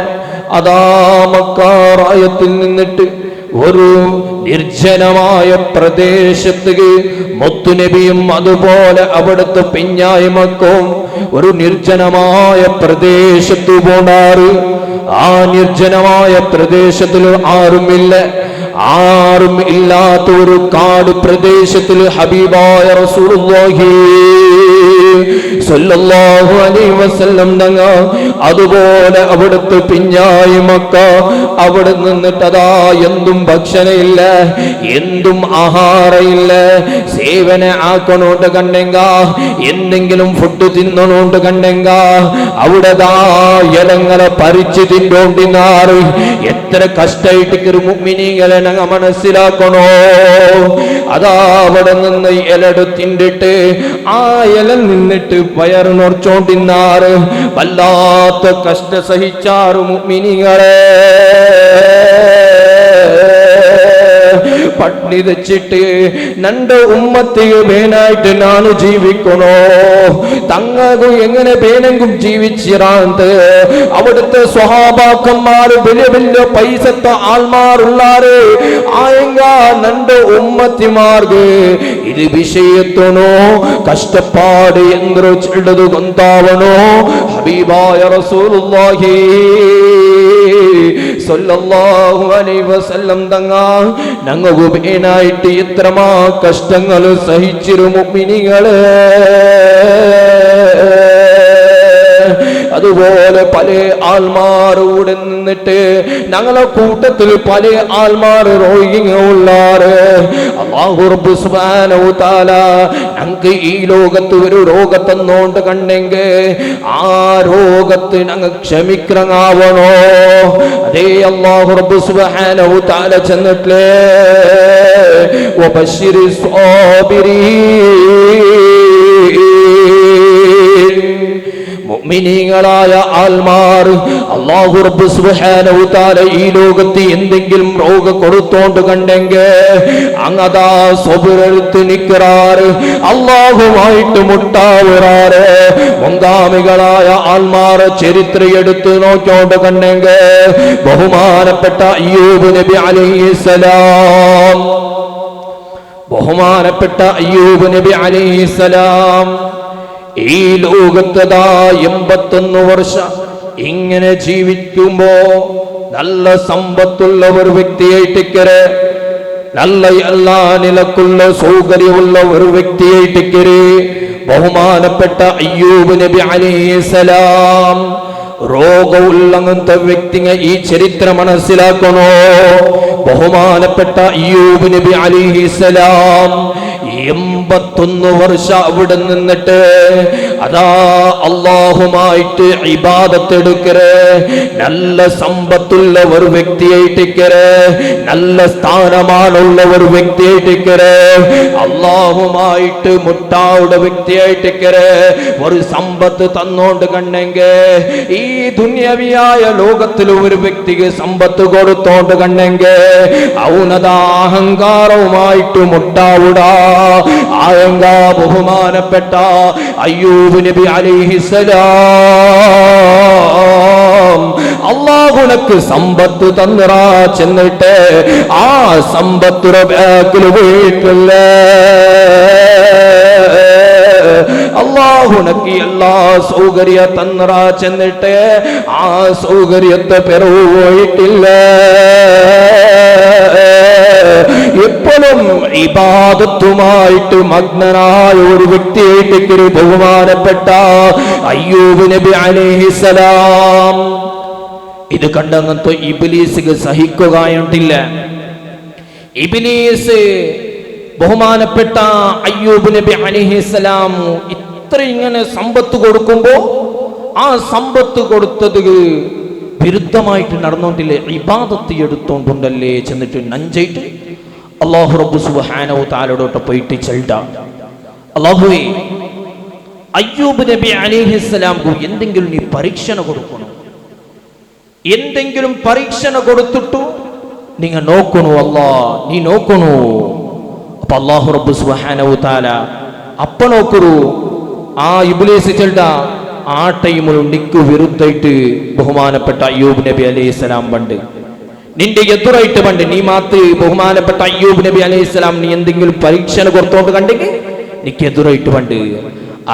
Speaker 1: അതാ മക്കാ റായത്തിൽ നിന്നിട്ട് ഒരു നിർജ്ജനമായ പ്രദേശത്തേക്ക് മുത്തുനബിയും അതുപോലെ അവിടുത്തെ പിഞ്ഞായ്മക്കും ഒരു നിർജ്ജനമായ പ്രദേശത്ത് പോണാറ്. ആ നിർജ്ജനമായ പ്രദേശത്തിൽ ആരും ഇല്ലാത്ത ഒരു കാട് പ്രദേശത്തിൽ ഹബീബായ റസൂലുള്ളാഹി സ്വല്ലല്ലാഹു അലൈഹി വസല്ലം തങ്ങ അതുപോലെ അവിടുത്തെ പിഞ്ഞായി മക്ക അവിടെ നിന്നിട്ടതാ എന്തും ഭക്ഷണമില്ല, എന്തും ആഹാരമില്ല. സേവന ആക്കണോണ്ട് കണ്ടെങ്ക എന്തെങ്കിലും ഫുഡ് തിന്നണോണ്ട് കണ്ടെങ്ക അവിടെ ഇലങ്ങളെ പറിച്ചു തിന്നോണ്ടിനാറ്. എത്ര കഷ്ടായിട്ട് മുഅ്മിനീങ്ങളെ ഞങ്ങൾ മനസ്സിലാക്കണോ. അതാ അവിടെ നിന്ന് ഇലെടുത്തിണ്ടിട്ട് ആ ഇല നിന്നിട്ട് വയറ് നിറച്ചോണ്ടിന്നാറ്. വല്ലാത്ത കഷ്ട സഹിച്ചാറ് മുഅ്മിനീങ്ങളെ. ಪಟ್ನಿ ದಚ್ಚಿಟ್ಟು ನಂಡ ಉಮ್ಮತ್ತಿಗೆ ಬೇನಾಯ್ತು ನಾನು ಜೀವಿക്കണോ തങ്ങൾക്കും എങ്ങനെ വേണമെങ്കിലും ജീവിച്ചിരാന്ത് അവിടുത്തെ സ്വഹാബാക്കന്മാര് വലിയ വലിയ പൈസത്തെ ആൾമാരുള്ളാറ് ആയെങ്ക നണ്ട് ഉമ്മത്തിമാർക്ക് ഇത് വിഷയത്തിനോ കഷ്ടപ്പാട് എന്തോ ചെല്ലത് കൊണ്ടാവണോ ഹബീബായ റസൂലുള്ളാഹി സ്വല്ലല്ലാഹു അലൈഹി വസല്ലം തങ്ങ ഞങ്ങൾക്ക് വേനായിട്ട് ഇത്രമാ കഷ്ടങ്ങൾ സഹിച്ചിരു മുഅ്മിനീങ്ങളെ അതുപോലെ പല ആൾമാരോട് നിന്നിട്ട് ഞങ്ങളെ കൂട്ടത്തിൽ പല ആൾമാർ രോഗികളുള്ളാറ് അല്ലാഹു റബ്ബ് സുബ്ഹാനഹു തആല ഞങ്ങൾക്ക് ഈ ലോകത്ത് ഒരു രോഗത്തെന്നോണ്ട് കണ്ടെങ്കിൽ ആ രോഗത്ത് ഞങ്ങൾ ക്ഷമിക്കണാവണോ അതേ അല്ലാഹു റബ്ബ് സുബ്ഹാനഹു തആല ചെന്നിട്ടില്ലേ വബശ്ശിരി സ്വാബിരീൻ മുഅ്മിനീങ്ങളായ ആൾമാർ അല്ലാഹു റബ്ബ് സുബ്ഹാനഹു തആല ഈ ലോകത്ത് എന്തെങ്കിലും രോഗം കൊടുത്തോണ്ട് കണ്ടെങ്കിൽ അങ്ങതാ സബറെടുത്ത് നിൽക്കാറ് അല്ലാഹുവായിട്ട് മുട്ടാവുറാറ് മുൻഗാമികളായ ആൾമാർ ചരിത്രം എടുത്ത് നോക്കിയോണ്ട് കണ്ടെങ്കിൽ ബഹുമാനപ്പെട്ട അയ്യൂബ് നബി അലൈഹിസ്സലാം ബഹുമാനപ്പെട്ട അയ്യൂബ് നബി അലൈഹിസ്സലാം ഈ ലോകത്തതാ 81 വർഷം ഇങ്ങനെ ജീവിക്കുമ്പോ നല്ല സമ്പത്തുള്ള ഒരു വ്യക്തിയായിട്ടിക്കരെ നല്ല എല്ലാ നിലക്കുള്ള സൗകര്യമുള്ള ഒരു വ്യക്തിയായിട്ടിക്കരെ ബഹുമാനപ്പെട്ട അയ്യൂബ് നബി അലൈഹിസ്സലാം രോഗമുള്ള അങ്ങനത്തെ വ്യക്തിയെ ഈ ചരിത്രം മനസ്സിലാക്കണോ ബഹുമാനപ്പെട്ട അയ്യൂബ് നബി അലൈഹിസ്സലാം 81 വർഷം അവിടെ നിന്നിട്ട് അതാ അല്ലാഹുമായിട്ട് ഇബാദത്ത് എടുക്കരെ നല്ല സമ്പത്തുള്ള ഒരു വ്യക്തിയായിട്ടിക്കരെ നല്ല സ്ഥാനമാനുള്ള ഒരു വ്യക്തിയായിട്ടിക്കരെ അല്ലാഹുമായിട്ട് മുട്ടാവുടെ വ്യക്തിയായിട്ടിക്കരെ ഒരു സമ്പത്ത് തന്നോണ്ട് കണ്ടെങ്കിൽ ഈ ദുനിയവിയായ ലോകത്തിൽ ഒരു വ്യക്തിക്ക് സമ്പത്ത് കൊടുത്തോണ്ട് കണ്ടെങ്കിൽ ഔനതാ അഹങ്കാരവുമായിട്ട് മുട്ടാവുടാ ആയങ്ക ബഹുമാനപ്പെട്ട അയ്യൂബ് നബി അലൈഹിസ്സലാം അല്ലാഹുനക്ക് സമ്പത്ത് തന്നിറാ ചെന്നിട്ട് ആ സമ്പത്തുര ബാക്കിൽ വീട്ടില്ലേ അല്ലാഹുനക്ക് എല്ലാ സൗകര്യ തന്നിറാ ചെന്നിട്ട് ആ സൗകര്യത്തെ പെറുപോയിട്ടില്ല എപ്പോഴും ഇബാദത്തുമായിട്ട് മഗ്നനായ ഒരു വ്യക്തിയായിട്ട് ബഹുമാനപ്പെട്ട അയ്യൂബ് നബി അലൈഹിസ്സലാം ഇത് കണ്ടങ്ങനത്തെ ഇബ്ലീസ് സഹിക്കുകയുണ്ടില്ല ഇബ്ലീസ് ബഹുമാനപ്പെട്ട അയ്യൂബ് നബി അലൈഹിസ്സലാം ഇത്ര ഇങ്ങനെ സമ്പത്ത് കൊടുക്കുമ്പോ ആ സമ്പത്ത് കൊടുത്തത് വിരുദ്ധമായിട്ട് നടന്നോണ്ടില്ലേ ഇബാദത്ത് എടുത്തോണ്ടുണ്ടല്ലേ ചെന്നിട്ട് നഞ്ചയിട്ട് അല്ലാഹു റബ്ബ് സുബ്ഹാനഹു തആലയോട് പോയിട്ട് ചെൽഡ അല്ലാഹുവേ അയ്യൂബ് നബി അലൈഹിസ്സലാംക്ക് എന്തെങ്കിലും നീ പരീക്ഷണ കൊടുക്കണം എന്തെങ്കിലും പരീക്ഷണ കൊടുത്തിട്ടു നിങ്ങൾ നോക്കണു അല്ലാ നീ നോക്കണു അപ്പൊ അല്ലാഹു റബ്ബ് സുബ്ഹാനഹു തആല അപ്പ നോക്കൂ ആ ഇബ്ലീസ് ചെൽഡ ആ ടൈമിൽ നിക്ക് വിരുദ്ധായിട്ട് ബഹുമാനപ്പെട്ട അയ്യൂബ് നബി അലൈഹിസ്സലാം പണ്ട് നിന്റെ എതിരായിട്ട് പണ്ട് നീ മാത്രം ബഹുമാനപ്പെട്ട അയ്യൂബ് നബി അലൈഹിസ്സലാം നീ എന്തെങ്കിലും പരീക്ഷണ കൊടുത്തോണ്ട് കണ്ടെങ്കിൽ നിക്ക് എതിരായിട്ട് പണ്ട്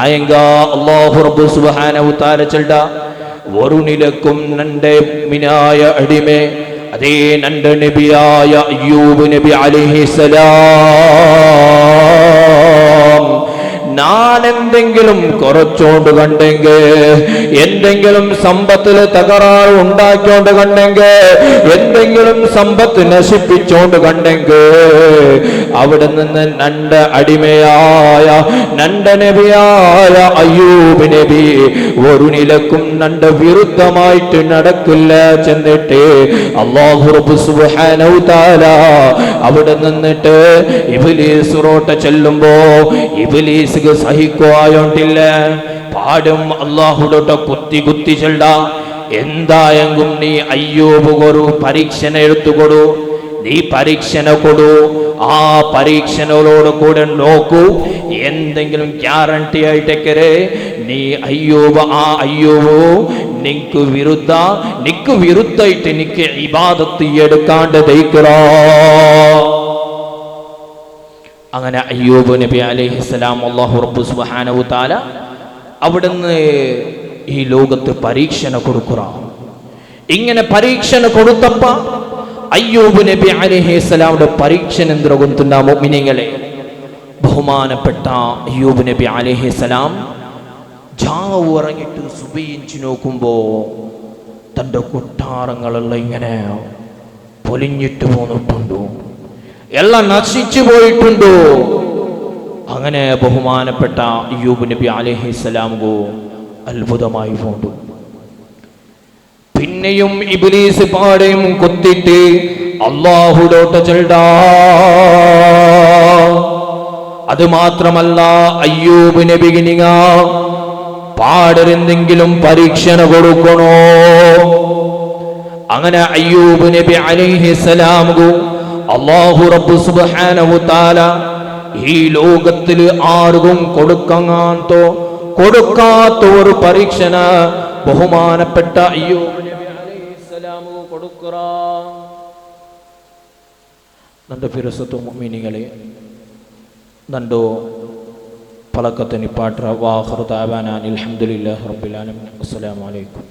Speaker 1: ആയെങ്ക അല്ലാഹു റബ്ബ് സുബ്ഹാനഹു തആല ചെൽഡ ഒരു നിലക്കും നന്റെ മിനായ അടിമേ അതേ നന്റെ നബിയായ അയ്യൂബ് നബി അലൈഹിസ്സലാം ഞാൻ എന്തെങ്കിലും കുറച്ചോണ്ട് കണ്ടെങ്കിൽ എന്തെങ്കിലും സമ്പത്തിൽ തകരാറ് ഉണ്ടാക്കിയോണ്ട് കണ്ടെങ്കിൽ എന്തെങ്കിലും സമ്പത്ത് നശിപ്പിച്ചോണ്ട് കണ്ടെങ്കിൽ അവിടെ നിന്ന് നന്റെ അടിമയായ നന്റെ നബിയായ അയ്യൂബ് നബി ഒരു നിലക്കും നന്റെ വിരുദ്ധമായിട്ട് നടക്കില്ല ചെന്നിട്ട് അല്ലാഹു റബ്ബ് സുബ്ഹാനഹു തആല അവിടെ നിന്നിട്ട് ഇബ്ലീസ് റോട്ട ചെല്ലുമ്പോ ഇബ്ലീസ് സഹിക്കുവായോണ്ടില്ല പാടും അല്ലാഹുടോട്ട് കുത്തി കുത്തി ചെല്ല എന്തായെങ്കിലും നീ അയ്യൂബ് ഒരു പരീക്ഷണ എടുത്തുകൊടു നീ പരീക്ഷണ കൊടു. ആ പരീക്ഷണോട് കൂടെ നോക്കൂ, എന്തെങ്കിലും ഗ്യാരണ്ടി ആയിട്ടേക്കരെ നീ അയ്യൂബ് നിക്ക് വിരുദ്ധായിട്ട് എനിക്ക് ഇബാദത്ത് എടുക്കാണ്ട് ദൈക്കറോ. അങ്ങനെ അയ്യൂബ് നബി അലൈഹിസ്സലാം അല്ലാഹു റബ്ബ് സുബ്ഹാനഹു തആല അവിടുന്ന് ഈ ലോകത്ത് പരീക്ഷണ കൊടുക്കുക. ഇങ്ങനെ പരീക്ഷണ കൊടുത്തപ്പ അയ്യൂബ് നബി അലൈഹിസ്സലാമുടെ പരീക്ഷണ എന്തിനാ മുഅ്മിനീങ്ങളെ? ബഹുമാനപ്പെട്ട അയ്യൂബ് നബി അലൈഹിസ്സലാം ജാവ് ഇറങ്ങിയിട്ട് സുബഹിഞ്ചു നോക്കുമ്പോ തൻ്റെ കൊട്ടാരങ്ങളെല്ലാം ഇങ്ങനെ പൊലിഞ്ഞിട്ട് പോന്നിട്ടുണ്ടോ, എല്ലാം നശിച്ചു പോയിട്ടുണ്ടോ? അങ്ങനെ ബഹുമാനപ്പെട്ട അയ്യൂബ് നബി അലൈഹിസ്സലാമു അത്ഭുതമായി പോണ്ടു. പിന്നെയും ഇബ്ലീസ് പാടയും കൊത്തിട്ട് അല്ലാഹുലോട്ട് ചെൽടാ. അത് മാത്രമല്ല അയ്യൂബ് നബിഗിനിക പാടരെന്തെങ്കിലും പരീക്ഷണ കൊടുക്കണോ. അങ്ങനെ അയ്യൂബ് നബി അലൈഹിസ്സലാമു അല്ലാഹു റബ്ബ് സുബ്ഹാനഹു തആല ഈ ലോകത്തിൽ ആർക്കും കൊടുക്കാത്ത ഒരു പരീക്ഷണ ബഹുമാനപ്പെട്ട അയ്യൂബ് നബി അലൈഹിസ്സലാമു കൊടുക്കുക. നന്റെ ഫിറസത്തു മുഅ്മിനീങ്ങളെ, നണ്ടോ പലക്കത്തിന് പാട്ട വാഖിറു ദഅവാനാ അൽഹംദുലില്ലാഹി റബ്ബിൽ ആലമീൻ. അസ്സലാമു അലൈക്കും.